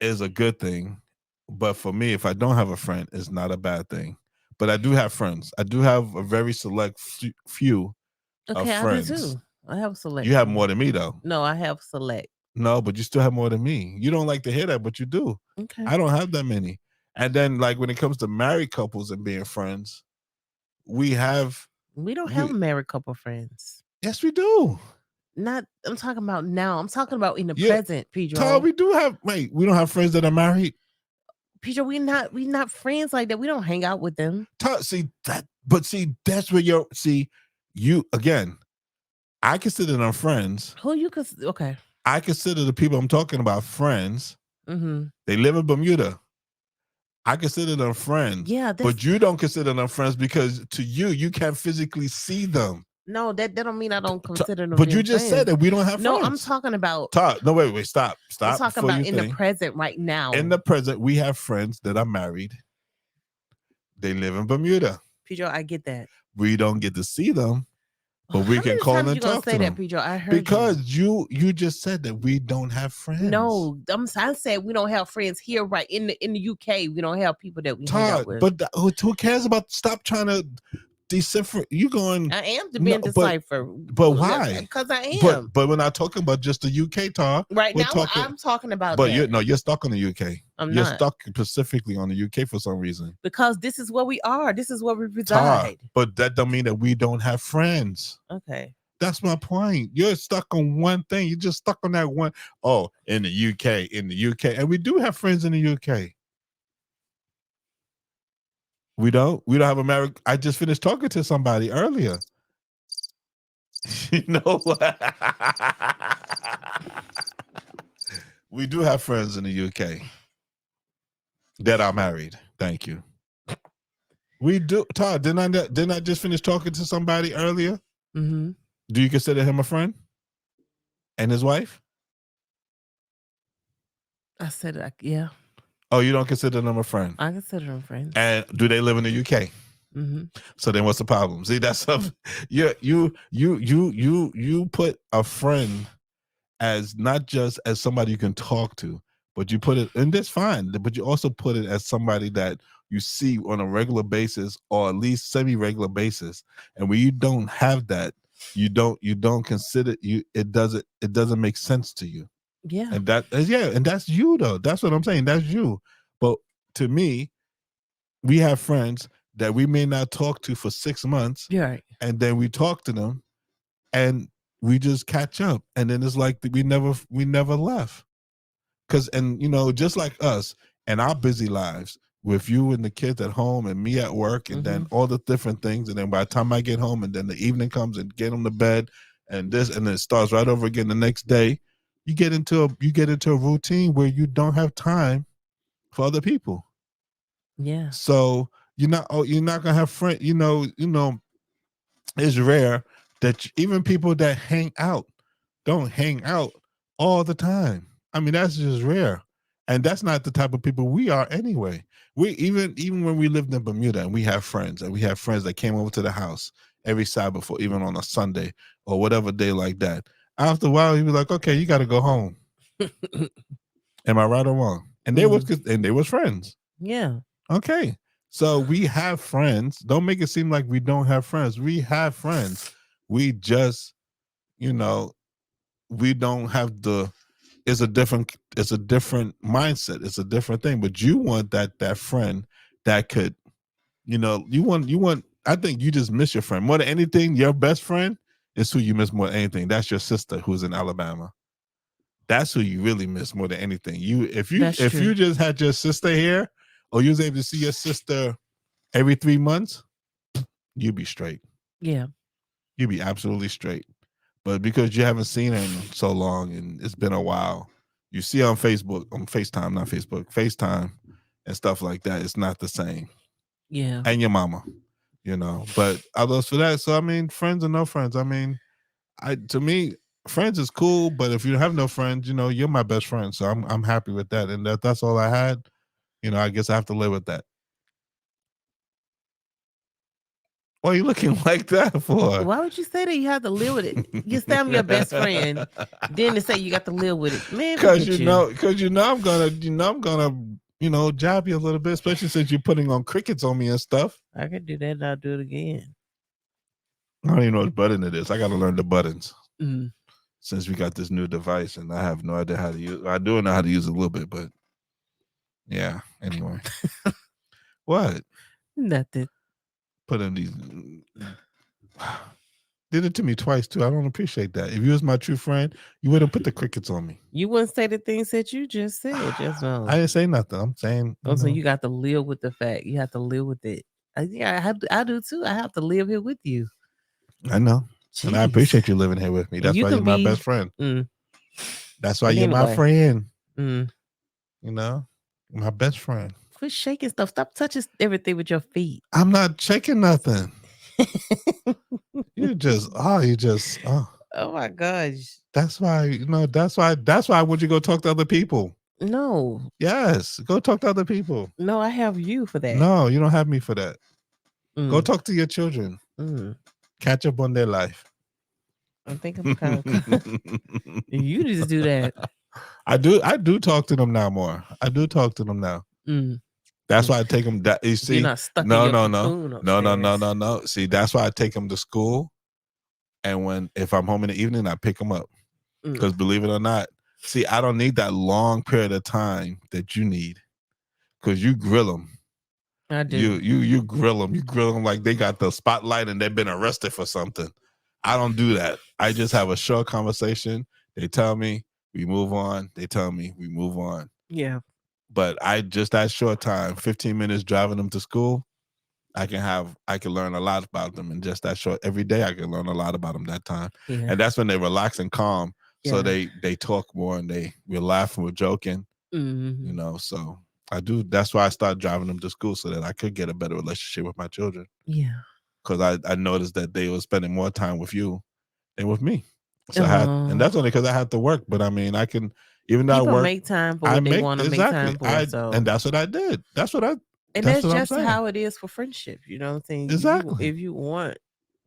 Speaker 3: is a good thing. But for me, if I don't have a friend, it's not a bad thing. But I do have friends. I do have a very select few of friends.
Speaker 2: I do too. I have select.
Speaker 3: You have more than me, though.
Speaker 2: No, I have select.
Speaker 3: No, but you still have more than me. You don't like to hear that, but you do.
Speaker 2: Okay.
Speaker 3: I don't have that many. And then, when it comes to married couples and being friends, we don't
Speaker 2: have married couple friends.
Speaker 3: Yes, we do.
Speaker 2: I'm talking about now. I'm talking about in the present, Pedro.
Speaker 3: Todd, we do have. Wait, we don't have friends that are married.
Speaker 2: Pedro, we not friends like that. We don't hang out with them.
Speaker 3: Todd, that's where you again. I consider them friends.
Speaker 2: Who you consider? Okay.
Speaker 3: I consider the people I'm talking about friends.
Speaker 2: Mm-hmm.
Speaker 3: They live in Bermuda. I consider them friends.
Speaker 2: Yeah,
Speaker 3: but you don't consider them friends, because to you can't physically see them.
Speaker 2: No, that don't mean I don't consider them.
Speaker 3: But you just said that we don't have friends.
Speaker 2: No, I'm talking about.
Speaker 3: Todd, no, wait, stop.
Speaker 2: I'm talking about in the present right now.
Speaker 3: In the present, we have friends that are married. They live in Bermuda.
Speaker 2: Pedro, I get that.
Speaker 3: We don't get to see them. But we can call and talk to them.
Speaker 2: That, Pedro? I heard
Speaker 3: because you just said that we don't have friends.
Speaker 2: No, I said we don't have friends here, right in the UK. We don't have people that we hang out with.
Speaker 3: But who cares about? Stop trying to decipher. You going?
Speaker 2: I am to
Speaker 3: No,
Speaker 2: being decipher.
Speaker 3: but why?
Speaker 2: Because I am.
Speaker 3: But we're not talking about just the UK, Tar.
Speaker 2: Right
Speaker 3: We're
Speaker 2: now,
Speaker 3: talking,
Speaker 2: I'm talking about
Speaker 3: but
Speaker 2: that.
Speaker 3: you're stuck on the UK.
Speaker 2: I'm
Speaker 3: you're
Speaker 2: not.
Speaker 3: stuck specifically on the UK for some reason.
Speaker 2: Because this is where we are. This is where we
Speaker 3: Tar,
Speaker 2: reside.
Speaker 3: but that don't mean that we don't have friends.
Speaker 2: Okay.
Speaker 3: That's my point. You're stuck on one thing. You're just stuck on that one. Oh, in the UK, and we do have friends in the UK. We don't have America. I just finished talking to somebody earlier. You know what? We do have friends in the UK that are married. Thank you. We do. Todd, didn't I just finish talking to somebody earlier?
Speaker 2: Mm-hmm.
Speaker 3: Do you consider him a friend? And his wife?
Speaker 2: I said, yeah.
Speaker 3: Oh, you don't consider them a friend?
Speaker 2: I consider them friends.
Speaker 3: And do they live in the UK?
Speaker 2: Mm-hmm.
Speaker 3: So then, what's the problem? See, that's something. You put a friend as not just as somebody you can talk to, but you put it, and that's fine. But you also put it as somebody that you see on a regular basis, or at least semi-regular basis. And when you don't have that, you don't consider you. It doesn't make sense to you.
Speaker 2: Yeah.
Speaker 3: And that's you though. That's what I'm saying. That's you. But to me, we have friends that we may not talk to for 6 months.
Speaker 2: You're right.
Speaker 3: And then we talk to them and we just catch up. And then it's like we never left. And just like us and our busy lives, with you and the kids at home and me at work, and then all the different things. And then by the time I get home and then the evening comes and get them to bed and this, and then it starts right over again the next day. You get into a routine where you don't have time for other people.
Speaker 2: Yeah.
Speaker 3: So you're not gonna have friends. It's rare that even people that hang out don't hang out all the time. I mean, that's just rare, and that's not the type of people we are anyway. We even when we lived in Bermuda and we have friends that came over to the house every Sabbath or even on a Sunday or whatever day like that. After a while, he was like, "Okay, you got to go home." Am I right or wrong? And they was friends.
Speaker 2: Yeah.
Speaker 3: Okay. So we have friends. Don't make it seem like we don't have friends. We have friends. We just, we don't have it's a different mindset. It's a different thing. But you want that friend that could, you want, I think you just miss your friend. More than anything, your best friend is who you miss more than anything. That's your sister who's in Alabama. That's who you really miss more than anything. If you just had your sister here, or you was able to see your sister every 3 months, you'd be straight.
Speaker 2: Yeah.
Speaker 3: You'd be absolutely straight. But because you haven't seen her in so long and it's been a while, you see her on Facebook, on FaceTime, not Facebook, FaceTime and stuff like that. It's not the same.
Speaker 2: Yeah.
Speaker 3: And your mama, but others for that. So I mean, friends or no friends. I mean, to me, friends is cool, but if you have no friends, you're my best friend. So I'm happy with that. And that's all I had. I guess I have to live with that. What are you looking like that for?
Speaker 2: Why would you say that you have to live with it? You say I'm your best friend, then to say you got to live with it, man.
Speaker 3: Because I'm gonna jab you a little bit, especially since you're putting on crickets on me and stuff.
Speaker 2: I could do that, and I'll do it again.
Speaker 3: I don't even know what button it is. I got to learn the buttons since we got this new device, and I have no idea how to use. I do know how to use it a little bit, but yeah. Anyway, what?
Speaker 2: Nothing.
Speaker 3: Put in these. Did it to me twice too. I don't appreciate that. If you was my true friend, you wouldn't put the crickets on me.
Speaker 2: You wouldn't say the things that you just said just now.
Speaker 3: I didn't say nothing. I'm saying.
Speaker 2: So you got to live with the fact. You have to live with it. Yeah, I do too. I have to live here with you.
Speaker 3: I know.
Speaker 2: Jeez.
Speaker 3: And I appreciate you living here with me. That's why you're my best friend. That's why you're my friend. My best friend.
Speaker 2: Quit shaking stuff. Stop touching everything with your feet.
Speaker 3: I'm not shaking nothing. Oh
Speaker 2: my gosh.
Speaker 3: That's why, that's why I want you to go talk to other people.
Speaker 2: No.
Speaker 3: Yes. Go talk to other people.
Speaker 2: No, I have you for that.
Speaker 3: No, you don't have me for that. Go talk to your children. Catch up on their life.
Speaker 2: I think I'm kind of you just do that.
Speaker 3: I do talk to them now more. I do talk to them now. That's why I take them. That you
Speaker 2: You're
Speaker 3: see,
Speaker 2: not stuck in
Speaker 3: no,
Speaker 2: your
Speaker 3: no, no,
Speaker 2: cocoon
Speaker 3: no, no, no,
Speaker 2: upstairs.
Speaker 3: no, no. See, that's why I take them to school, and if I'm home in the evening, I pick them up. Because believe it or not, see, I don't need that long period of time that you need. Because you grill them.
Speaker 2: I do.
Speaker 3: You grill them. You grill them like they got the spotlight and they've been arrested for something. I don't do that. I just have a short conversation. They tell me, we move on. They tell me, we move on.
Speaker 2: Yeah.
Speaker 3: But just that short time, 15 minutes driving them to school, I can learn a lot about them. And just that short, every day I can learn a lot about them that time.
Speaker 2: Yeah.
Speaker 3: And that's when they relax and calm. So
Speaker 2: Yeah.
Speaker 3: they talk more and we're laughing, we're joking,
Speaker 2: Mm-hmm.
Speaker 3: you know, so I do. That's why I started driving them to school so that I could get a better relationship with my children.
Speaker 2: Yeah.
Speaker 3: Because I noticed that they were spending more time with you than with me. So and that's only because I had to work. But I mean, I can, even though
Speaker 2: people
Speaker 3: I work,
Speaker 2: make time for what they want to make time for.
Speaker 3: And that's what I did. That's what I.
Speaker 2: And that's just how it is for friendship. You know what I'm saying?
Speaker 3: Exactly.
Speaker 2: If you want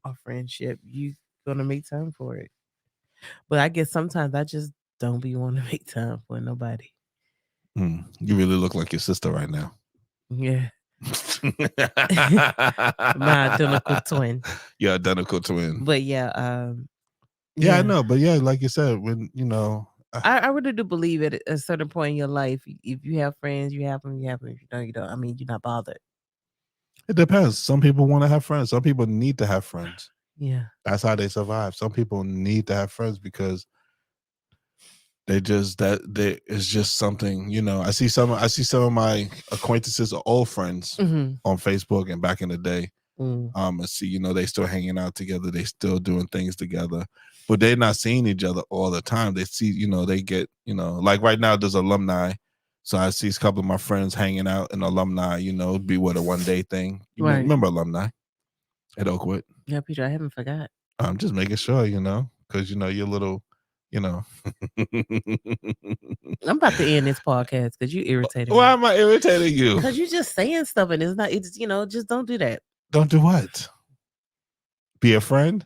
Speaker 2: a friendship, you're gonna make time for it. But I guess sometimes I just don't be wanting to make time for nobody.
Speaker 3: You really look like your sister right now.
Speaker 2: Yeah. My identical twin.
Speaker 3: Your identical twin.
Speaker 2: But yeah,
Speaker 3: I know. But yeah, like you said, when you know,
Speaker 2: I really do believe at a certain point in your life, if you have friends, you have them. You have them. If you don't, you don't. I mean, you're not bothered.
Speaker 3: It depends. Some people want to have friends. Some people need to have friends.
Speaker 2: Yeah,
Speaker 3: that's how they survive. Some people need to have friends because it's just something, you know. I see some of my acquaintances or old friends on Facebook and back in the day. I see, you know, they still hanging out together, they still doing things together, but they're not seeing each other all the time. They see, you know, they get, you know, like right now there's alumni, so I see a couple of my friends hanging out in alumni. You know, it'd be what, a one day thing. Remember alumni at Oakwood?
Speaker 2: Yeah, Peter, I haven't forgot.
Speaker 3: I'm just making sure, you know, because you know you're little. You know,
Speaker 2: I'm about to end this podcast because you irritated me.
Speaker 3: Why am I irritating you?
Speaker 2: Because you're just saying stuff and it's you know, just don't do that.
Speaker 3: Don't do what? Be a friend?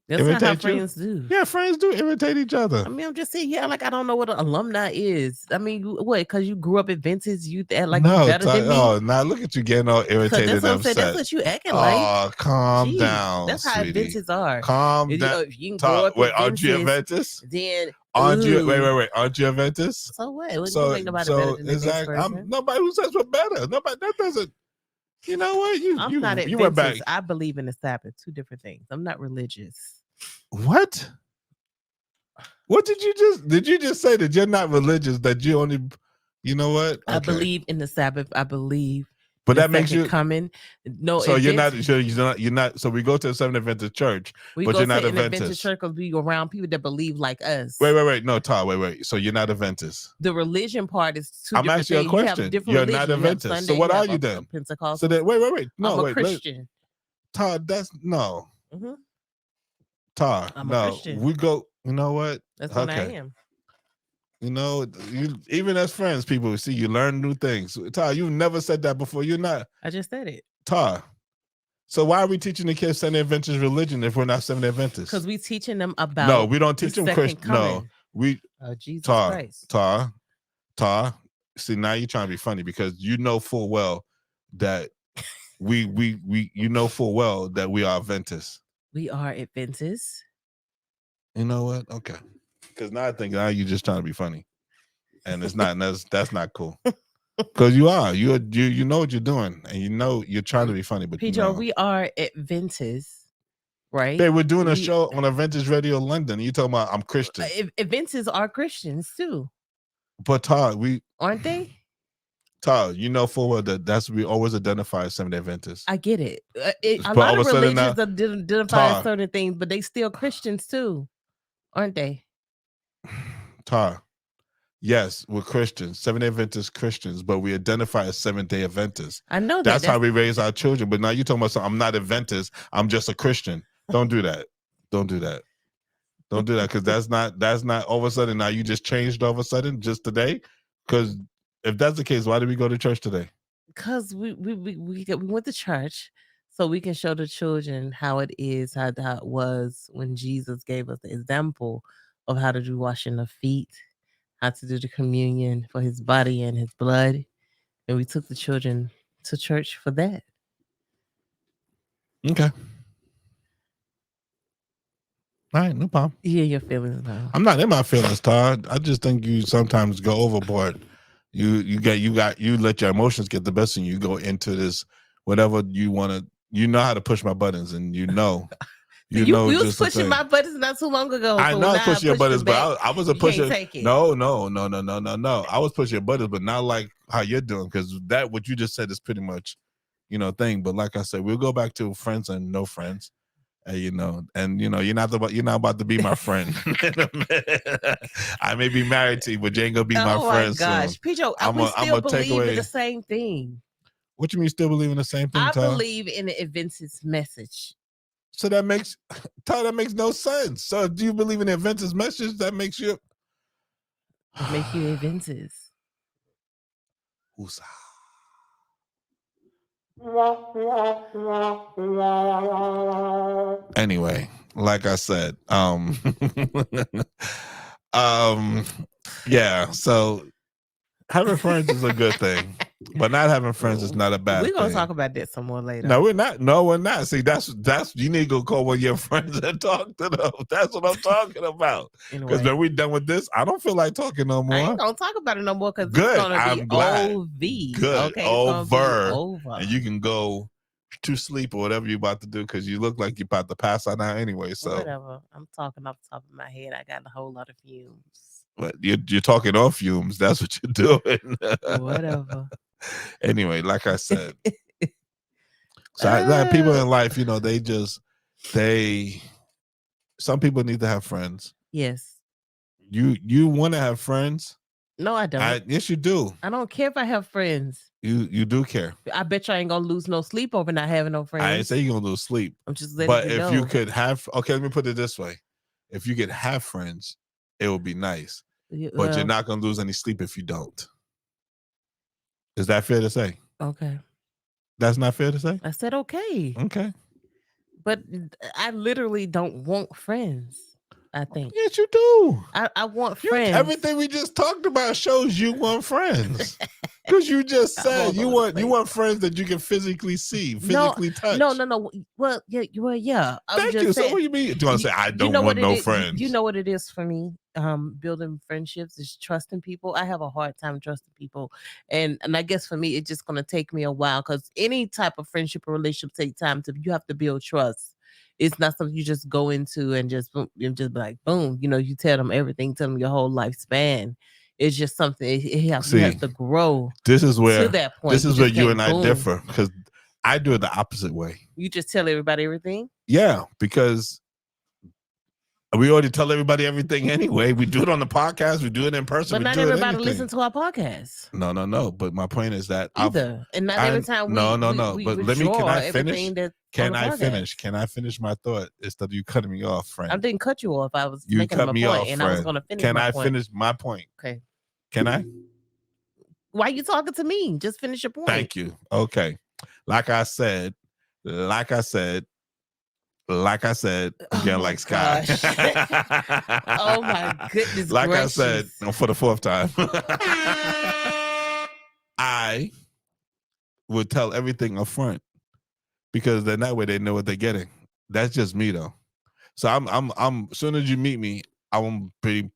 Speaker 2: That's not how friends do.
Speaker 3: Yeah, friends do irritate each other.
Speaker 2: I mean, I'm just saying, yeah, like I don't know what an alumni is. I mean, what? Because you grew up at Vince's, you act like you better than me.
Speaker 3: Oh, now look at you getting all irritated.
Speaker 2: That's what you acting like.
Speaker 3: Oh, calm down.
Speaker 2: That's how Vince's are.
Speaker 3: Calm down.
Speaker 2: If you can grow up at
Speaker 3: aren't you a Ventus?
Speaker 2: Then
Speaker 3: aren't you? Wait. Aren't you a Ventus?
Speaker 2: So what? It don't make nobody better than the next person.
Speaker 3: Nobody who says we're better. Nobody that doesn't. You know what?
Speaker 2: I'm not at
Speaker 3: went back.
Speaker 2: I believe in the Sabbath. Two different things. I'm not religious.
Speaker 3: What? What did you just say that you're not religious? That you only, you know what?
Speaker 2: Okay. I believe in the Sabbath. I believe.
Speaker 3: But that makes you
Speaker 2: coming. No,
Speaker 3: so you're not. So you're not. So we go to a Seventh Adventist church, but you're not an Adventist
Speaker 2: church because we around people that believe like us.
Speaker 3: Wait. No, Todd. Wait. So you're not Adventist.
Speaker 2: The religion part is two.
Speaker 3: I'm asking you a question. You're not Adventist. So what are you then?
Speaker 2: Pentecostal.
Speaker 3: So then, wait. No,
Speaker 2: I'm a Christian.
Speaker 3: Todd, that's no.
Speaker 2: Mm-hmm.
Speaker 3: Todd,
Speaker 2: I'm
Speaker 3: no.
Speaker 2: a Christian.
Speaker 3: We go. You know what?
Speaker 2: That's what I am.
Speaker 3: You know, even as friends, people see you learn new things. Todd, you've never said that before. You're not.
Speaker 2: I just said it.
Speaker 3: Todd. So why are we teaching the kids Seventh Adventist religion if we're not Seventh Adventist?
Speaker 2: Because we teaching them about.
Speaker 3: No, we don't teach them Christian. No, we.
Speaker 2: Jesus
Speaker 3: Christ. Todd. See, now you're trying to be funny because you know full well that you know full well that we are Adventists.
Speaker 2: We are Adventists.
Speaker 3: You know what? Okay. Because now I think now you're just trying to be funny, and it's not. And that's not cool. Because you are. You know what you're doing, and you know you're trying to be funny. But
Speaker 2: Pedro, we are Adventists, right?
Speaker 3: They were doing a show on Adventist Radio London. You talking about I'm Christian?
Speaker 2: Adventists are Christians too.
Speaker 3: But Todd,
Speaker 2: aren't they?
Speaker 3: Todd, you know full well that we always identify as Seventh Adventists.
Speaker 2: I get it. A lot of religions identify as certain things, but they still Christians too, aren't they?
Speaker 3: Todd, yes, we're Christians, Seventh-day Adventist Christians, but we identify as Seventh-day Adventists.
Speaker 2: I know
Speaker 3: that's how we raise our children. But now you're talking about something. I'm not Adventist. I'm just a Christian. Don't do that. Don't do that. Don't do that because that's not all of a sudden. Now you just changed all of a sudden just today. Because if that's the case, why did we go to church today?
Speaker 2: Because we went to church so we can show the children how it is, how it was when Jesus gave us the example of how to do washing of feet, how to do the communion for his body and his blood. and we took the children to church for that.
Speaker 3: Okay. All right, no problem.
Speaker 2: Yeah, your feelings now.
Speaker 3: I'm not in my feelings, Todd. I just think you sometimes go overboard. You let your emotions get the best of you. You go into this whatever you want to. You know how to push my buttons, and you know
Speaker 2: You was
Speaker 3: just the
Speaker 2: pushing
Speaker 3: thing.
Speaker 2: my buttons not too long ago.
Speaker 3: I
Speaker 2: so
Speaker 3: know I
Speaker 2: when
Speaker 3: was pushing your
Speaker 2: pushed them
Speaker 3: buttons,
Speaker 2: back,
Speaker 3: but I wasn't
Speaker 2: you can't
Speaker 3: pushing.
Speaker 2: take it.
Speaker 3: No. I was pushing your buttons, but not like how you're doing, because that what you just said is pretty much, thing. But like I said, we'll go back to friends and no friends. You're not about to be my friend. I may be married to you, but you ain't gonna be my friend.
Speaker 2: Oh my gosh, Pijo, we still believe in the same thing.
Speaker 3: What you mean still believe in the same thing?
Speaker 2: I believe in the Adventist message.
Speaker 3: So that makes no sense. So do you believe in the Adventist message? That makes you
Speaker 2: Adventist.
Speaker 3: Anyway, like I said, yeah. So having friends is a good thing, but not having friends is not a bad thing.
Speaker 2: We're gonna talk about that some more later.
Speaker 3: No, we're not. No, we're not. See, that's you need to go call one of your friends and talk to them. That's what I'm talking about. Because when we're done with this, I don't feel like talking no more.
Speaker 2: I ain't gonna talk about it no more because it's gonna be OV.
Speaker 3: Good.
Speaker 2: Okay,
Speaker 3: over. And you can go to sleep or whatever you're about to do, because you look like you're about to pass out now anyway. So
Speaker 2: whatever. I'm talking off the top of my head. I got a whole lot of fumes.
Speaker 3: But you're talking off fumes. That's what you're doing.
Speaker 2: Whatever.
Speaker 3: Anyway, like I said. So like people in life, some people need to have friends.
Speaker 2: Yes.
Speaker 3: You want to have friends?
Speaker 2: No, I don't.
Speaker 3: Yes, you do.
Speaker 2: I don't care if I have friends.
Speaker 3: You do care.
Speaker 2: I bet you I ain't gonna lose no sleep over not having no friends.
Speaker 3: I didn't say you're gonna lose sleep.
Speaker 2: I'm just letting you know.
Speaker 3: But if you could have, okay, let me put it this way: if you could have friends, it would be nice. But you're not gonna lose any sleep if you don't. Is that fair to say?
Speaker 2: Okay.
Speaker 3: That's not fair to say?
Speaker 2: I said okay.
Speaker 3: Okay.
Speaker 2: But I literally don't want friends, I think.
Speaker 3: Yes, you do.
Speaker 2: I want friends.
Speaker 3: Everything we just talked about shows you want friends. Because you just said you want friends that you can physically see, physically touch.
Speaker 2: No. Well, yeah.
Speaker 3: Thank you. So what do you mean? Do you want to say I don't want no friends?
Speaker 2: You know what it is for me? Building friendships is trusting people. I have a hard time trusting people, and I guess for me, it's just gonna take me a while, because any type of friendship or relationship take time you have to build trust. It's not something you just go into and just be like boom. You tell them everything, tell them your whole lifespan. It's just something you have to grow.
Speaker 3: This is where
Speaker 2: to that point.
Speaker 3: This is where you and I differ, because I do it the opposite way.
Speaker 2: You just tell everybody everything?
Speaker 3: Yeah, because we already tell everybody everything anyway. We do it on the podcast. We do it in person.
Speaker 2: But not everybody listens to our podcast.
Speaker 3: No. But my point is that
Speaker 2: and not every time we
Speaker 3: no. But can I finish? Can I finish my thought instead of you cutting me off, friend?
Speaker 2: I didn't cut you off. I was making my point, and friend. I was going to finish.
Speaker 3: Can I finish my point?
Speaker 2: Okay.
Speaker 3: Can I?
Speaker 2: Why are you talking to me? Just finish your point.
Speaker 3: Thank you. Okay. Like I said, again, like Sky.
Speaker 2: Oh my goodness.
Speaker 3: Like
Speaker 2: gracious.
Speaker 3: I said, for the fourth time, I would tell everything up front, because then that way they know what they're getting. That's just me though. So I'm as soon as you meet me, I won't be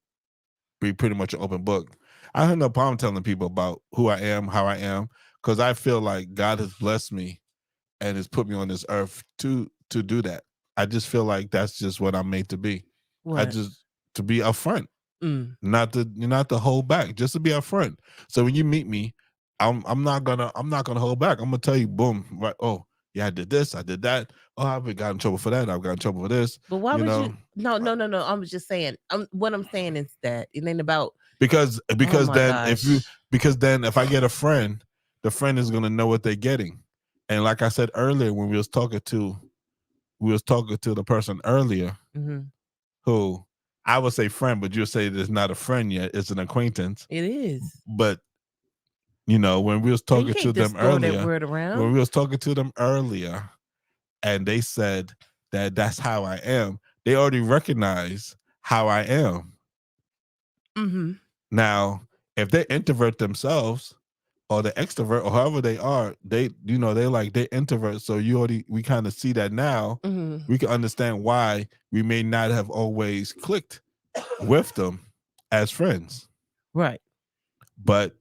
Speaker 3: pretty much an open book. I have no problem telling people about who I am, how I am, because I feel like God has blessed me and has put me on this earth to do that. I just feel like that's just what I'm made to be.
Speaker 2: What?
Speaker 3: To be upfront, not to hold back, just to be upfront. So when you meet me, I'm not gonna hold back. I'm gonna tell you, boom, right? Oh yeah, I did this, I did that. Oh, I've got in trouble for that. I've got in trouble for this.
Speaker 2: But why would you? No. I'm just saying. What I'm saying is that it ain't about
Speaker 3: because then if I get a friend, the friend is gonna know what they're getting. And like I said earlier, when we was talking to the person earlier, who I would say friend, but you'll say it's not a friend yet. It's an acquaintance.
Speaker 2: It is.
Speaker 3: But when we was talking to them earlier, and they said that that's how I am, they already recognize how I am. Now, if they introvert themselves, or the extrovert or however they are, they they're like they're introverts. So we kind of see that now.
Speaker 2: Mhm.
Speaker 3: We can understand why we may not have always clicked with them as friends.
Speaker 2: Right.
Speaker 3: But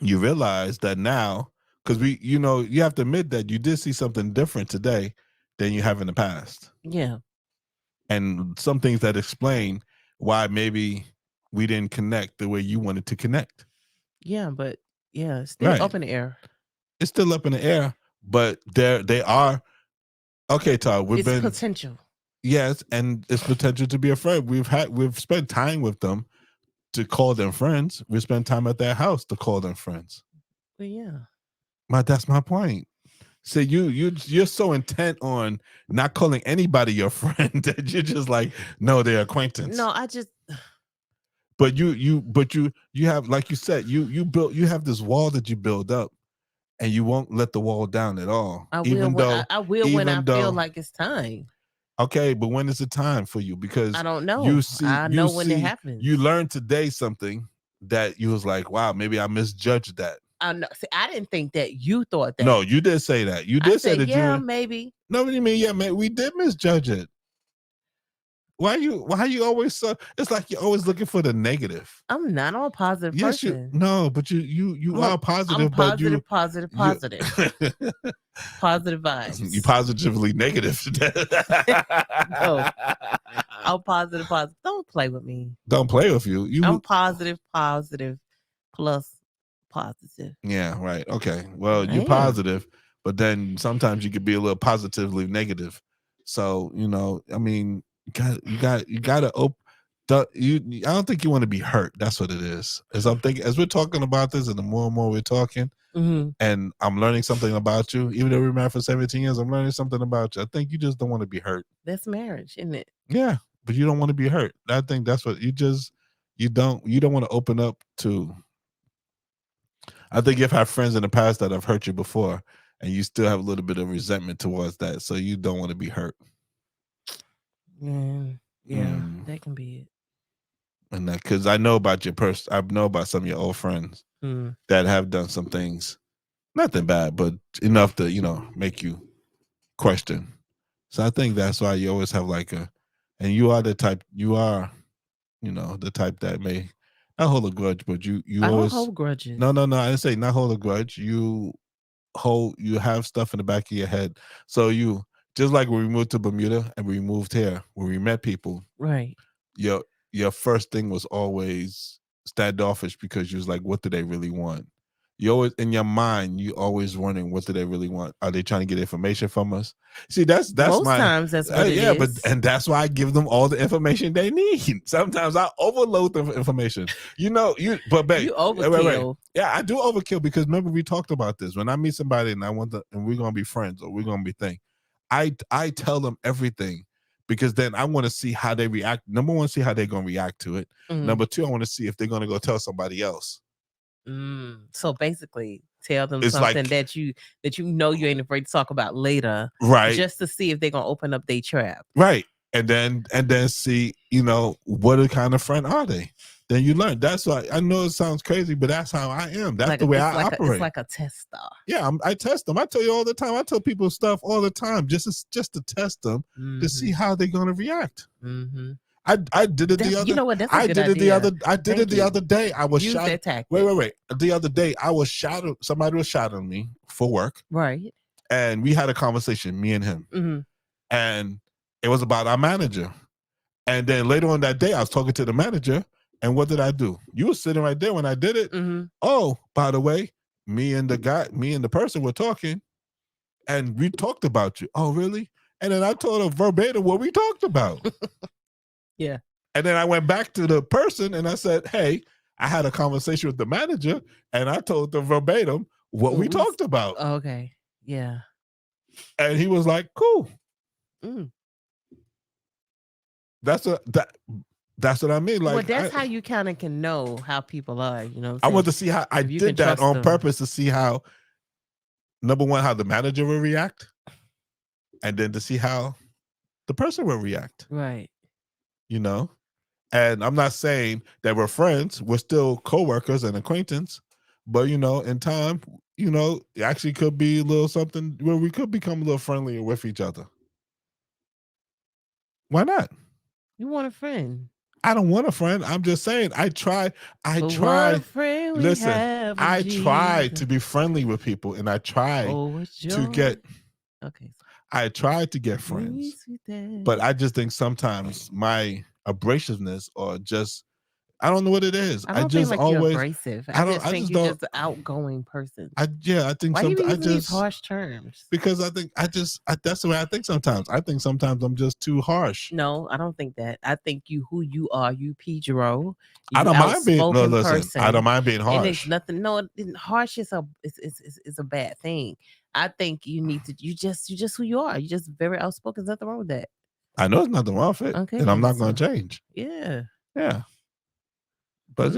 Speaker 3: you realize that now, because you have to admit that you did see something different today than you have in the past.
Speaker 2: Yeah.
Speaker 3: And some things that explain why maybe we didn't connect the way you wanted to connect.
Speaker 2: Yeah, but yeah, it's still
Speaker 3: Right.
Speaker 2: up in the air.
Speaker 3: It's still up in the air, but they are. Okay, Todd,
Speaker 2: It's potential.
Speaker 3: Yes, and it's potential to be a friend. We've spent time with them to call them friends. We spend time at their house to call them friends.
Speaker 2: Well, yeah.
Speaker 3: That's my point. So you're so intent on not calling anybody your friend that you're just like, no, they're acquaintance.
Speaker 2: No, I just
Speaker 3: But you have, like you said, you have this wall that you build up, and you won't let the wall down at all.
Speaker 2: I will when I feel like it's time.
Speaker 3: Okay, but when is the time for you? Because
Speaker 2: I don't know.
Speaker 3: I
Speaker 2: know when it happens.
Speaker 3: You learned today something that you was like, wow, maybe I misjudged that.
Speaker 2: I know. See, I didn't think that you thought that.
Speaker 3: No, you did say that. You did say that.
Speaker 2: Yeah, maybe.
Speaker 3: No, what do you mean? Yeah, man, we did misjudge it. Why you always so? It's like you're always looking for the negative.
Speaker 2: I'm not a positive person.
Speaker 3: But you are positive.
Speaker 2: I'm positive, positive. Positive vibes.
Speaker 3: You positively negative.
Speaker 2: No, I'm positive. Don't play with me.
Speaker 3: Don't play with you.
Speaker 2: I'm positive plus positive.
Speaker 3: Yeah, right. Okay. Well, you're positive, but then sometimes you could be a little positively negative. So, I mean, you got to open. I don't think you want to be hurt. That's what it is. As I'm thinking, as we're talking about this, and the more and more we're talking, and I'm learning something about you. Even though we're married for 17 years, I'm learning something about you. I think you just don't want to be hurt.
Speaker 2: That's marriage, isn't it?
Speaker 3: Yeah, but you don't want to be hurt. I think that's what you don't want to open up to. I think you've had friends in the past that have hurt you before, and you still have a little bit of resentment towards that, so you don't want to be hurt.
Speaker 2: Yeah, that can be it.
Speaker 3: And that, because I know about I know about some of your old friends that have done some things, nothing bad, but enough to make you question. So I think that's why you always have and you are the type the type that may not hold a grudge, but you always
Speaker 2: don't hold grudges.
Speaker 3: No, I didn't say not hold a grudge. You have stuff in the back of your head. So you, just like when we moved to Bermuda and we moved here, when we met people,
Speaker 2: right?
Speaker 3: Your first thing was always standoffish because you was like, what do they really want? You always, in your mind, you always wondering, what do they really want? Are they trying to get information from us? See, that's
Speaker 2: most times that's what it is.
Speaker 3: And that's why I give them all the information they need. Sometimes I overload the information. But babe,
Speaker 2: you overkill.
Speaker 3: Right. Yeah, I do overkill because remember we talked about this. When I meet somebody and and we're gonna be friends or we're gonna be thing, I tell them everything. Because then I want to see how they react. Number one, see how they're going to react to it. Number two, I want to see if they're going to go tell somebody else.
Speaker 2: So basically, tell them something that you you ain't afraid to talk about later,
Speaker 3: right?
Speaker 2: Just to see if they're gonna open up their trap,
Speaker 3: right? And then see, what kind of friend are they? Then you learn. That's why I know it sounds crazy, but that's how I am. That's the way I operate.
Speaker 2: It's like a tester.
Speaker 3: Yeah, I test them. I tell you all the time. I tell people stuff all the time, just to test them to see how they're gonna react. I did it the other.
Speaker 2: You know what? That's
Speaker 3: I did it the other. I did it the other day. I was
Speaker 2: Use
Speaker 3: shot.
Speaker 2: That tactic.
Speaker 3: Wait. The other day, I was shadowed. Somebody was shadowing me for work.
Speaker 2: Right.
Speaker 3: And we had a conversation, me and him, and it was about our manager. And then later on that day, I was talking to the manager. And what did I do? You were sitting right there when I did it. Oh, by the way, me and the person were talking, and we talked about you. Oh, really? And then I told her verbatim what we talked about.
Speaker 2: Yeah.
Speaker 3: And then I went back to the person and I said, hey, I had a conversation with the manager and I told them verbatim what we talked about.
Speaker 2: Okay. Yeah.
Speaker 3: And he was like, cool. That's what I mean. Like,
Speaker 2: well, that's how you kind of can know how people are.
Speaker 3: I want to see how I did that on purpose to see how, number one, how the manager will react, and then to see how the person will react.
Speaker 2: Right.
Speaker 3: And I'm not saying that we're friends. We're still co-workers and acquaintance, But in time, it actually could be a little something where we could become a little friendlier with each other. Why not?
Speaker 2: You want a friend.
Speaker 3: I don't want a friend. I'm just saying. I try.
Speaker 2: What a friend we
Speaker 3: Listen,
Speaker 2: have in
Speaker 3: I try
Speaker 2: Jesus.
Speaker 3: to be friendly with people, and I try
Speaker 2: what
Speaker 3: to
Speaker 2: joy.
Speaker 3: get.
Speaker 2: Okay.
Speaker 3: I try to get friends, but I just think sometimes my abrasiveness or just I don't know what it is.
Speaker 2: I don't
Speaker 3: just
Speaker 2: think like you're
Speaker 3: always.
Speaker 2: abrasive.
Speaker 3: I don't.
Speaker 2: just
Speaker 3: I
Speaker 2: think
Speaker 3: just
Speaker 2: you're
Speaker 3: don't.
Speaker 2: just an outgoing person.
Speaker 3: I think
Speaker 2: Why do you
Speaker 3: sometimes
Speaker 2: be
Speaker 3: I
Speaker 2: using these
Speaker 3: just
Speaker 2: harsh terms?
Speaker 3: because I think that's the way I think sometimes. I think sometimes I'm just too harsh.
Speaker 2: No, I don't think that. I think who you are, you Pedro,
Speaker 3: I
Speaker 2: you
Speaker 3: don't mind being no.
Speaker 2: outspoken
Speaker 3: Listen,
Speaker 2: person.
Speaker 3: I don't mind being
Speaker 2: And it's
Speaker 3: harsh.
Speaker 2: nothing. No, harsh is a bad thing. I think you need to. You just who you are. You just very outspoken. There's nothing wrong with that.
Speaker 3: I know there's nothing wrong with it,
Speaker 2: Okay,
Speaker 3: and I'm not
Speaker 2: so-
Speaker 3: going to change.
Speaker 2: Yeah.
Speaker 3: Yeah. But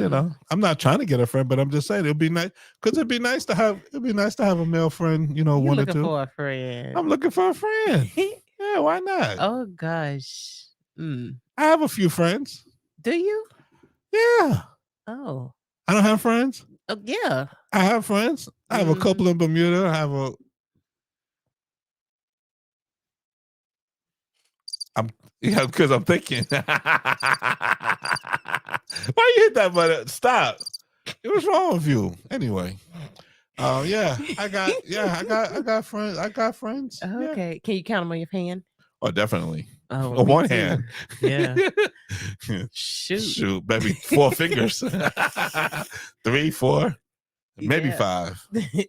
Speaker 3: I'm not trying to get a friend, but I'm just saying it'd be nice because it'd be nice to have a male friend,
Speaker 2: You're
Speaker 3: one or
Speaker 2: looking
Speaker 3: two.
Speaker 2: for a friend.
Speaker 3: I'm looking for a friend. Yeah, why not?
Speaker 2: Oh gosh.
Speaker 3: I have a few friends.
Speaker 2: Do you?
Speaker 3: Yeah.
Speaker 2: Oh.
Speaker 3: I don't have friends.
Speaker 2: Oh yeah.
Speaker 3: I have friends. I have a couple in Bermuda. I have because I'm thinking. Why you hit that button? Stop. What's wrong with you? Anyway. Yeah, I got friends. I got friends.
Speaker 2: Okay.
Speaker 3: Yeah.
Speaker 2: Can you count them on your hand?
Speaker 3: Oh, definitely.
Speaker 2: Oh,
Speaker 3: on one
Speaker 2: too.
Speaker 3: hand.
Speaker 2: Yeah. Shoot,
Speaker 3: baby. 4 fingers. 3, 4, maybe 5.
Speaker 2: I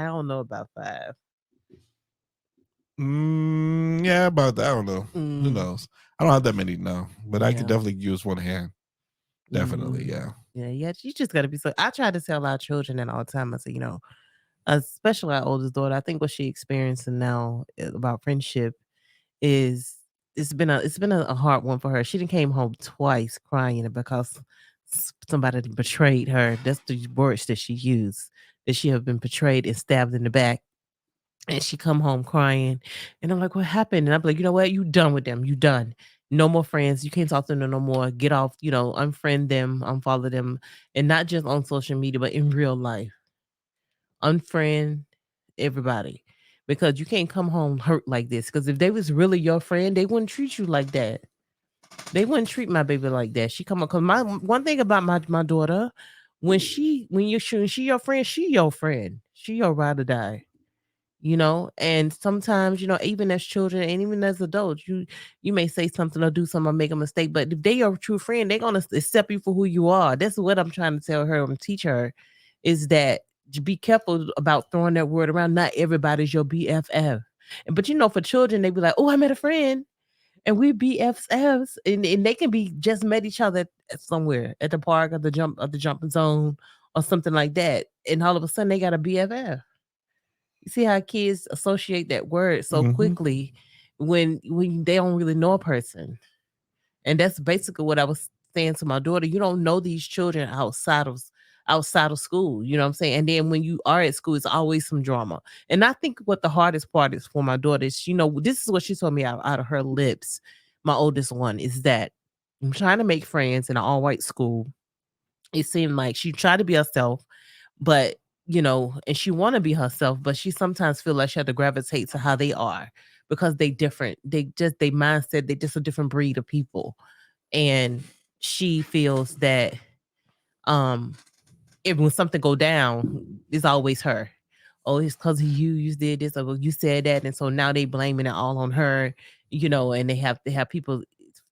Speaker 2: don't know about 5.
Speaker 3: Yeah, about that. I don't know. Who knows? I don't have that many now, but I can definitely use one hand. Definitely, yeah.
Speaker 2: Yeah. You just gotta be so. I try to tell our children that all the time. I say, especially our oldest daughter. I think what she experiencing now about friendship is it's been a hard one for her. She done came home twice crying because somebody betrayed her. That's the words that she used. That she have been betrayed and stabbed in the back. And she come home crying. And I'm like, what happened? And I'm like, you know what? You done with them. You done. No more friends. You can't talk to them no more. Get off, unfriend them, unfollow them. And not just on social media, but in real life. Unfriend everybody. Because you can't come home hurt like this. Because if they was really your friend, they wouldn't treat you like that. They wouldn't treat my baby like that. She come up because my one thing about my daughter, when she your friend, she your friend. She your ride or die. And sometimes even as children and even as adults you may say something or do something or make a mistake, but if they are a true friend, they're going to accept you for who you are. That's what I'm trying to tell her and teach her, is that be careful about throwing that word around. Not everybody's your BFF, but for children, they be like, oh, I met a friend and we BFFs, and they can be just met each other somewhere at the park or the jumping zone or something like that, and all of a sudden they got a BFF. You see how kids associate that word so quickly when they don't really know a person. And that's basically what I was saying to my daughter. You don't know these children outside of school. You know what I'm saying? And then when you are at school, it's always some drama. And I think what the hardest part is for my daughter is, this is what she told me out of her lips, my oldest one, is that I'm trying to make friends in an all-white school. It seemed like she tried to be herself, but and she want to be herself, but she sometimes feel like she had to gravitate to how they are because they different. They mindset, they just a different breed of people. And she feels that if when something go down, it's always her. Oh, it's because of you did this, or you said that, and so now they blaming it all on her, and they have people,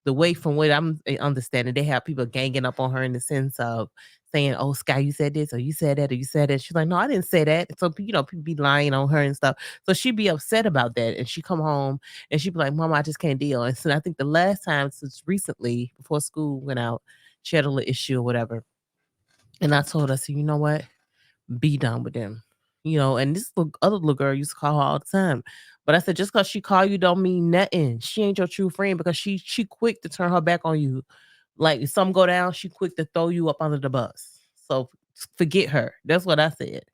Speaker 2: the way from what I'm understanding, they have people ganging up on her in the sense of saying, oh, Sky, you said this, or you said that, or you said that. She's like, no, I didn't say that. So people be lying on her and stuff. So she'd be upset about that, and she come home and she'd be like, Mama, I just can't deal. And so I think the last time since recently, before school went out, she had a little issue or whatever. And I told her, so you know what? Be done with them. And this other little girl used to call her all the time. But I said, just because she call you don't mean nothing. She ain't your true friend, because she quick to turn her back on you. Like if something go down, she quick to throw you up under the bus. So forget her. That's what I said.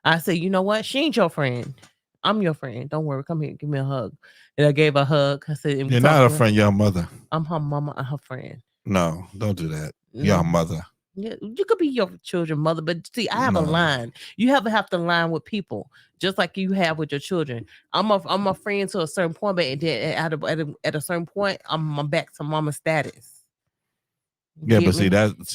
Speaker 2: I said, you know what? She ain't your friend. I'm your friend. Don't worry. Come here. Give me a hug. And I gave her a hug. I said,
Speaker 3: you're not a friend, you're a mother.
Speaker 2: I'm her mama and her friend.
Speaker 3: No, don't do that. You're a mother.
Speaker 2: Yeah, you could be your children's mother, but see, I have a
Speaker 3: No.
Speaker 2: line. You have to line with people, just like you have with your children. I'm a friend to a certain point, but then at a certain point, I'm back to mama status.
Speaker 3: Yeah,
Speaker 2: Get
Speaker 3: but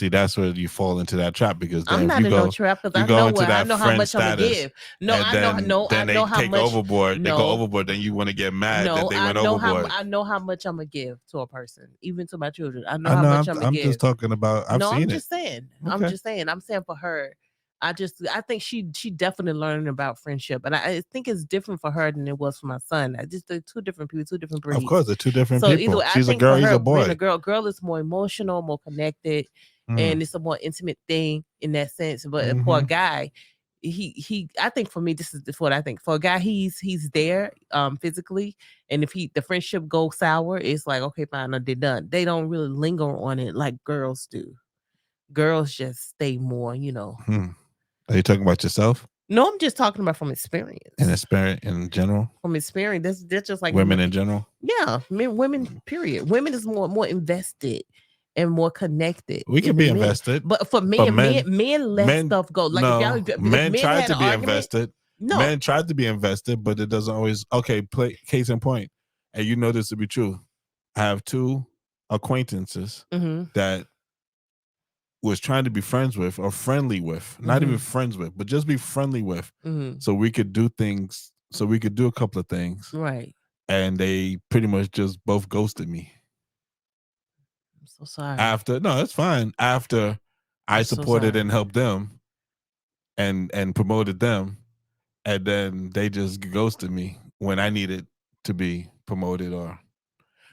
Speaker 2: me?
Speaker 3: that's where you fall into that trap, because then
Speaker 2: I'm
Speaker 3: if
Speaker 2: not in no trap because
Speaker 3: you
Speaker 2: I
Speaker 3: go
Speaker 2: know
Speaker 3: into
Speaker 2: what I
Speaker 3: that
Speaker 2: know how
Speaker 3: friend
Speaker 2: much I'm gonna
Speaker 3: status,
Speaker 2: give. No,
Speaker 3: and
Speaker 2: I know no, I
Speaker 3: then they
Speaker 2: know how
Speaker 3: take
Speaker 2: much.
Speaker 3: overboard. They go
Speaker 2: No,
Speaker 3: overboard. Then you want to get mad that
Speaker 2: no,
Speaker 3: they
Speaker 2: I
Speaker 3: went
Speaker 2: know
Speaker 3: overboard.
Speaker 2: I know how much I'm gonna give to a person, even to my children. I know
Speaker 3: I
Speaker 2: how
Speaker 3: know.
Speaker 2: much I'm gonna
Speaker 3: I'm
Speaker 2: give.
Speaker 3: just talking about. I've
Speaker 2: No, I'm
Speaker 3: seen it.
Speaker 2: just saying.
Speaker 3: Okay.
Speaker 2: I'm saying for her. I think she definitely learned about friendship, and I think it's different for her than it was for my son. I just they're two different people, two different
Speaker 3: Of
Speaker 2: breeds.
Speaker 3: course, they're two different
Speaker 2: So either
Speaker 3: people.
Speaker 2: way, I
Speaker 3: She's a
Speaker 2: think for
Speaker 3: girl. He's
Speaker 2: her
Speaker 3: a
Speaker 2: being
Speaker 3: boy.
Speaker 2: a girl is more emotional, more connected,
Speaker 3: Mm.
Speaker 2: and it's a more intimate thing in that sense. But for a
Speaker 3: Mhm.
Speaker 2: guy, he I think for me, this is what I think. For a guy, he's there physically, and if the friendship goes sour, it's like, okay, fine, they're done. They don't really linger on it like girls do. Girls just stay more,
Speaker 3: Hmm. Are you talking about yourself
Speaker 2: No, I'm just talking about from experience.
Speaker 3: and experience in general?
Speaker 2: From experience, that's just like
Speaker 3: Women in general?
Speaker 2: Yeah, women. Period. Women is more invested and more connected.
Speaker 3: We can
Speaker 2: than
Speaker 3: be
Speaker 2: men.
Speaker 3: invested,
Speaker 2: but for
Speaker 3: but
Speaker 2: men let
Speaker 3: men,
Speaker 2: stuff go. Like
Speaker 3: no,
Speaker 2: if
Speaker 3: men
Speaker 2: men
Speaker 3: tried
Speaker 2: had
Speaker 3: to
Speaker 2: an
Speaker 3: be
Speaker 2: argument,
Speaker 3: invested.
Speaker 2: no,
Speaker 3: Men tried to be invested, but it doesn't always. Okay, case in point, and you know this to be true. I have two acquaintances
Speaker 2: mm-hmm,
Speaker 3: that was trying to be friends with or friendly with, not even friends with, but just be friendly with,
Speaker 2: mm-hmm.
Speaker 3: so we could do things, so we could do a couple of things,
Speaker 2: Right.
Speaker 3: and they pretty much just both ghosted me.
Speaker 2: I'm so sorry.
Speaker 3: After, no, it's fine. After I
Speaker 2: I'm so
Speaker 3: supported
Speaker 2: sorry.
Speaker 3: and helped them and promoted them, and then they just ghosted me when I needed to be promoted, or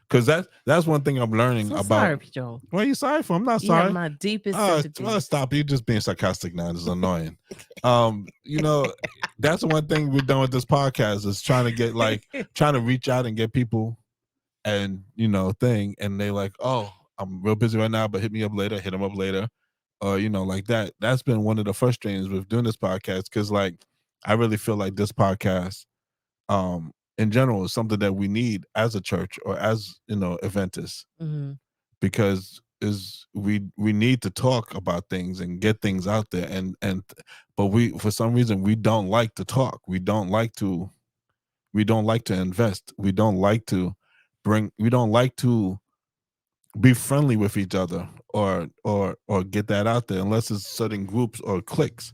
Speaker 3: because that's one thing I'm learning
Speaker 2: So
Speaker 3: about.
Speaker 2: sorry, Joe.
Speaker 3: What are you sorry for? I'm not
Speaker 2: You have
Speaker 3: sorry.
Speaker 2: my deepest
Speaker 3: Well,
Speaker 2: sympathy.
Speaker 3: stop. You're just being sarcastic now. It's annoying. You know, that's the one thing we're done with this podcast is trying to get trying to reach out and get people and thing, and they like, oh, I'm real busy right now, but hit me up later, hit them up later, or like that. That's been one of the frustrations with doing this podcast, because I really feel like this podcast in general is something that we need as a church or as Adventists,
Speaker 2: Mm-hmm.
Speaker 3: because we need to talk about things and get things out there, but we, for some reason, we don't like to talk. We don't like to invest. We don't like to be friendly with each other, or get that out there, unless it's certain groups or cliques.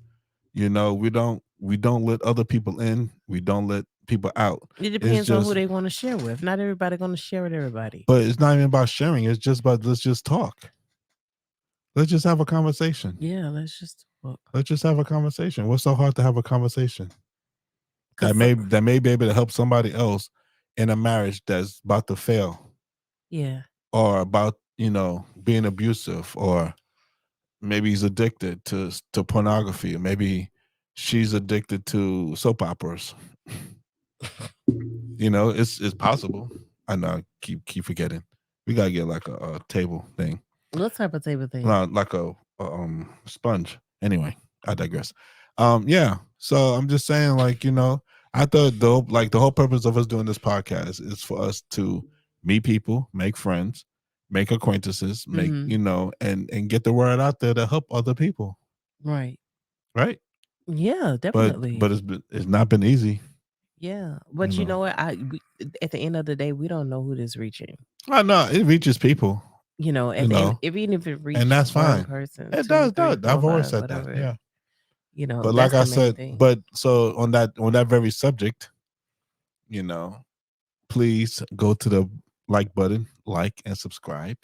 Speaker 3: We don't let other people in. We don't let people out.
Speaker 2: It
Speaker 3: It's
Speaker 2: depends on who
Speaker 3: just,
Speaker 2: they want to share with. Not everybody going to share with everybody.
Speaker 3: but it's not even about sharing. It's just about, let's just talk. Let's just have a conversation.
Speaker 2: Yeah, let's just talk.
Speaker 3: Let's just have a conversation. What's so hard to have a conversation that may be able to help somebody else in a marriage that's about to fail,
Speaker 2: Yeah.
Speaker 3: or about being abusive, or maybe he's addicted to pornography, or maybe she's addicted to soap operas. It's possible. I know. I keep forgetting. We gotta get like a table thing.
Speaker 2: What type of table thing?
Speaker 3: Like a sponge. Anyway, I digress. Yeah. So I'm just saying, I thought the whole purpose of us doing this podcast is for us to meet people, make friends, make acquaintances, make and get the word out there to help other people.
Speaker 2: Right.
Speaker 3: Right.
Speaker 2: Yeah, definitely.
Speaker 3: But it's not been easy.
Speaker 2: Yeah, but you know what? At the end of the day, we don't know who this reaching.
Speaker 3: I know it reaches people.
Speaker 2: At the end, even if it reaches
Speaker 3: and that's
Speaker 2: one
Speaker 3: fine.
Speaker 2: person,
Speaker 3: It
Speaker 2: two,
Speaker 3: does.
Speaker 2: three, four,
Speaker 3: I've always
Speaker 2: five,
Speaker 3: said
Speaker 2: whatever.
Speaker 3: that. Yeah. But
Speaker 2: That's
Speaker 3: like I
Speaker 2: the main
Speaker 3: said,
Speaker 2: thing.
Speaker 3: but so on that very subject, please go to the like button, like and subscribe.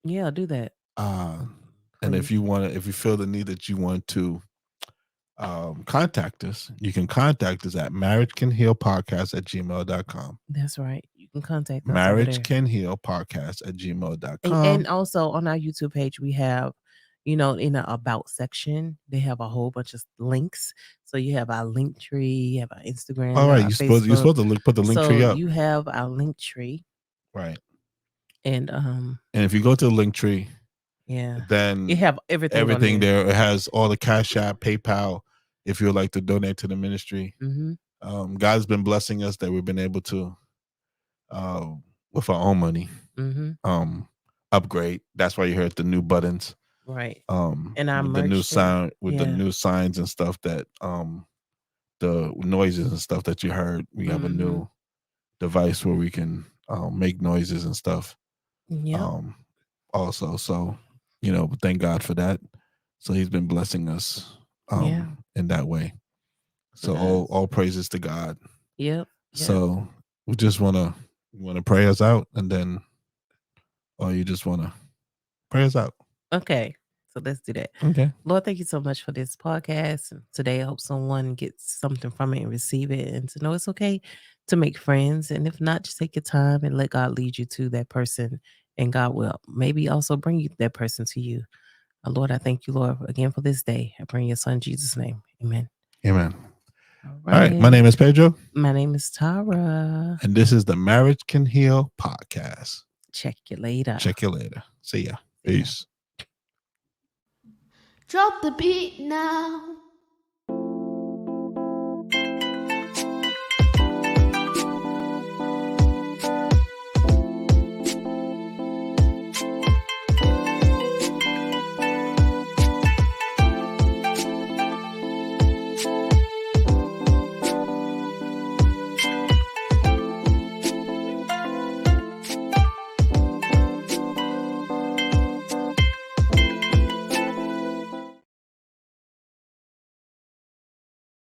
Speaker 2: Yeah, do that.
Speaker 3: And if you feel the need that you want to contact us, you can contact us at marriagecanhealpodcast@gmail.com.
Speaker 2: That's right. You can contact us
Speaker 3: marriagecanhealpodcast@gmail.com.
Speaker 2: And also on our YouTube page, we have, in the about section, they have a whole bunch of links. So you have our link tree, you have our Instagram,
Speaker 3: all right,
Speaker 2: our
Speaker 3: you're supposed to put the link tree up.
Speaker 2: You have our link tree,
Speaker 3: right?
Speaker 2: And
Speaker 3: if you go to the link tree,
Speaker 2: yeah,
Speaker 3: then
Speaker 2: you have everything
Speaker 3: there. It has all the Cash App, PayPal, if you would like to donate to the ministry.
Speaker 2: Mm-hmm.
Speaker 3: God's been blessing us that we've been able to, with our own money,
Speaker 2: mm-hmm.
Speaker 3: Upgrade. That's why you heard the new buttons.
Speaker 2: Right. And our
Speaker 3: with the new
Speaker 2: merch
Speaker 3: sound, with the
Speaker 2: yeah.
Speaker 3: new signs and stuff that the noises and stuff that you heard, we have a new device where we can make noises and stuff.
Speaker 2: Yep.
Speaker 3: Also, so thank God for that. So he's been blessing us
Speaker 2: Yeah.
Speaker 3: in that way. So
Speaker 2: Yes.
Speaker 3: all praises to God.
Speaker 2: Yep.
Speaker 3: So we just wanna pray us out, and then, or you just wanna pray us out.
Speaker 2: Okay. So let's do that.
Speaker 3: Okay.
Speaker 2: Lord, thank you so much for this podcast. And today, I hope someone gets something from it and receive it, and to know it's okay to make friends. And if not, just take your time and let God lead you to that person, and God will maybe also bring you that person to you. Lord, I thank you, Lord, again for this day. I pray in your son Jesus' name. Amen.
Speaker 3: Amen.
Speaker 2: All
Speaker 3: All right. My name is Pedro.
Speaker 2: My name is Tara.
Speaker 3: And this is the Marriage Can Heal podcast.
Speaker 2: Check you later.
Speaker 3: Check you later. See ya. Peace.
Speaker 1: Drop the beat now.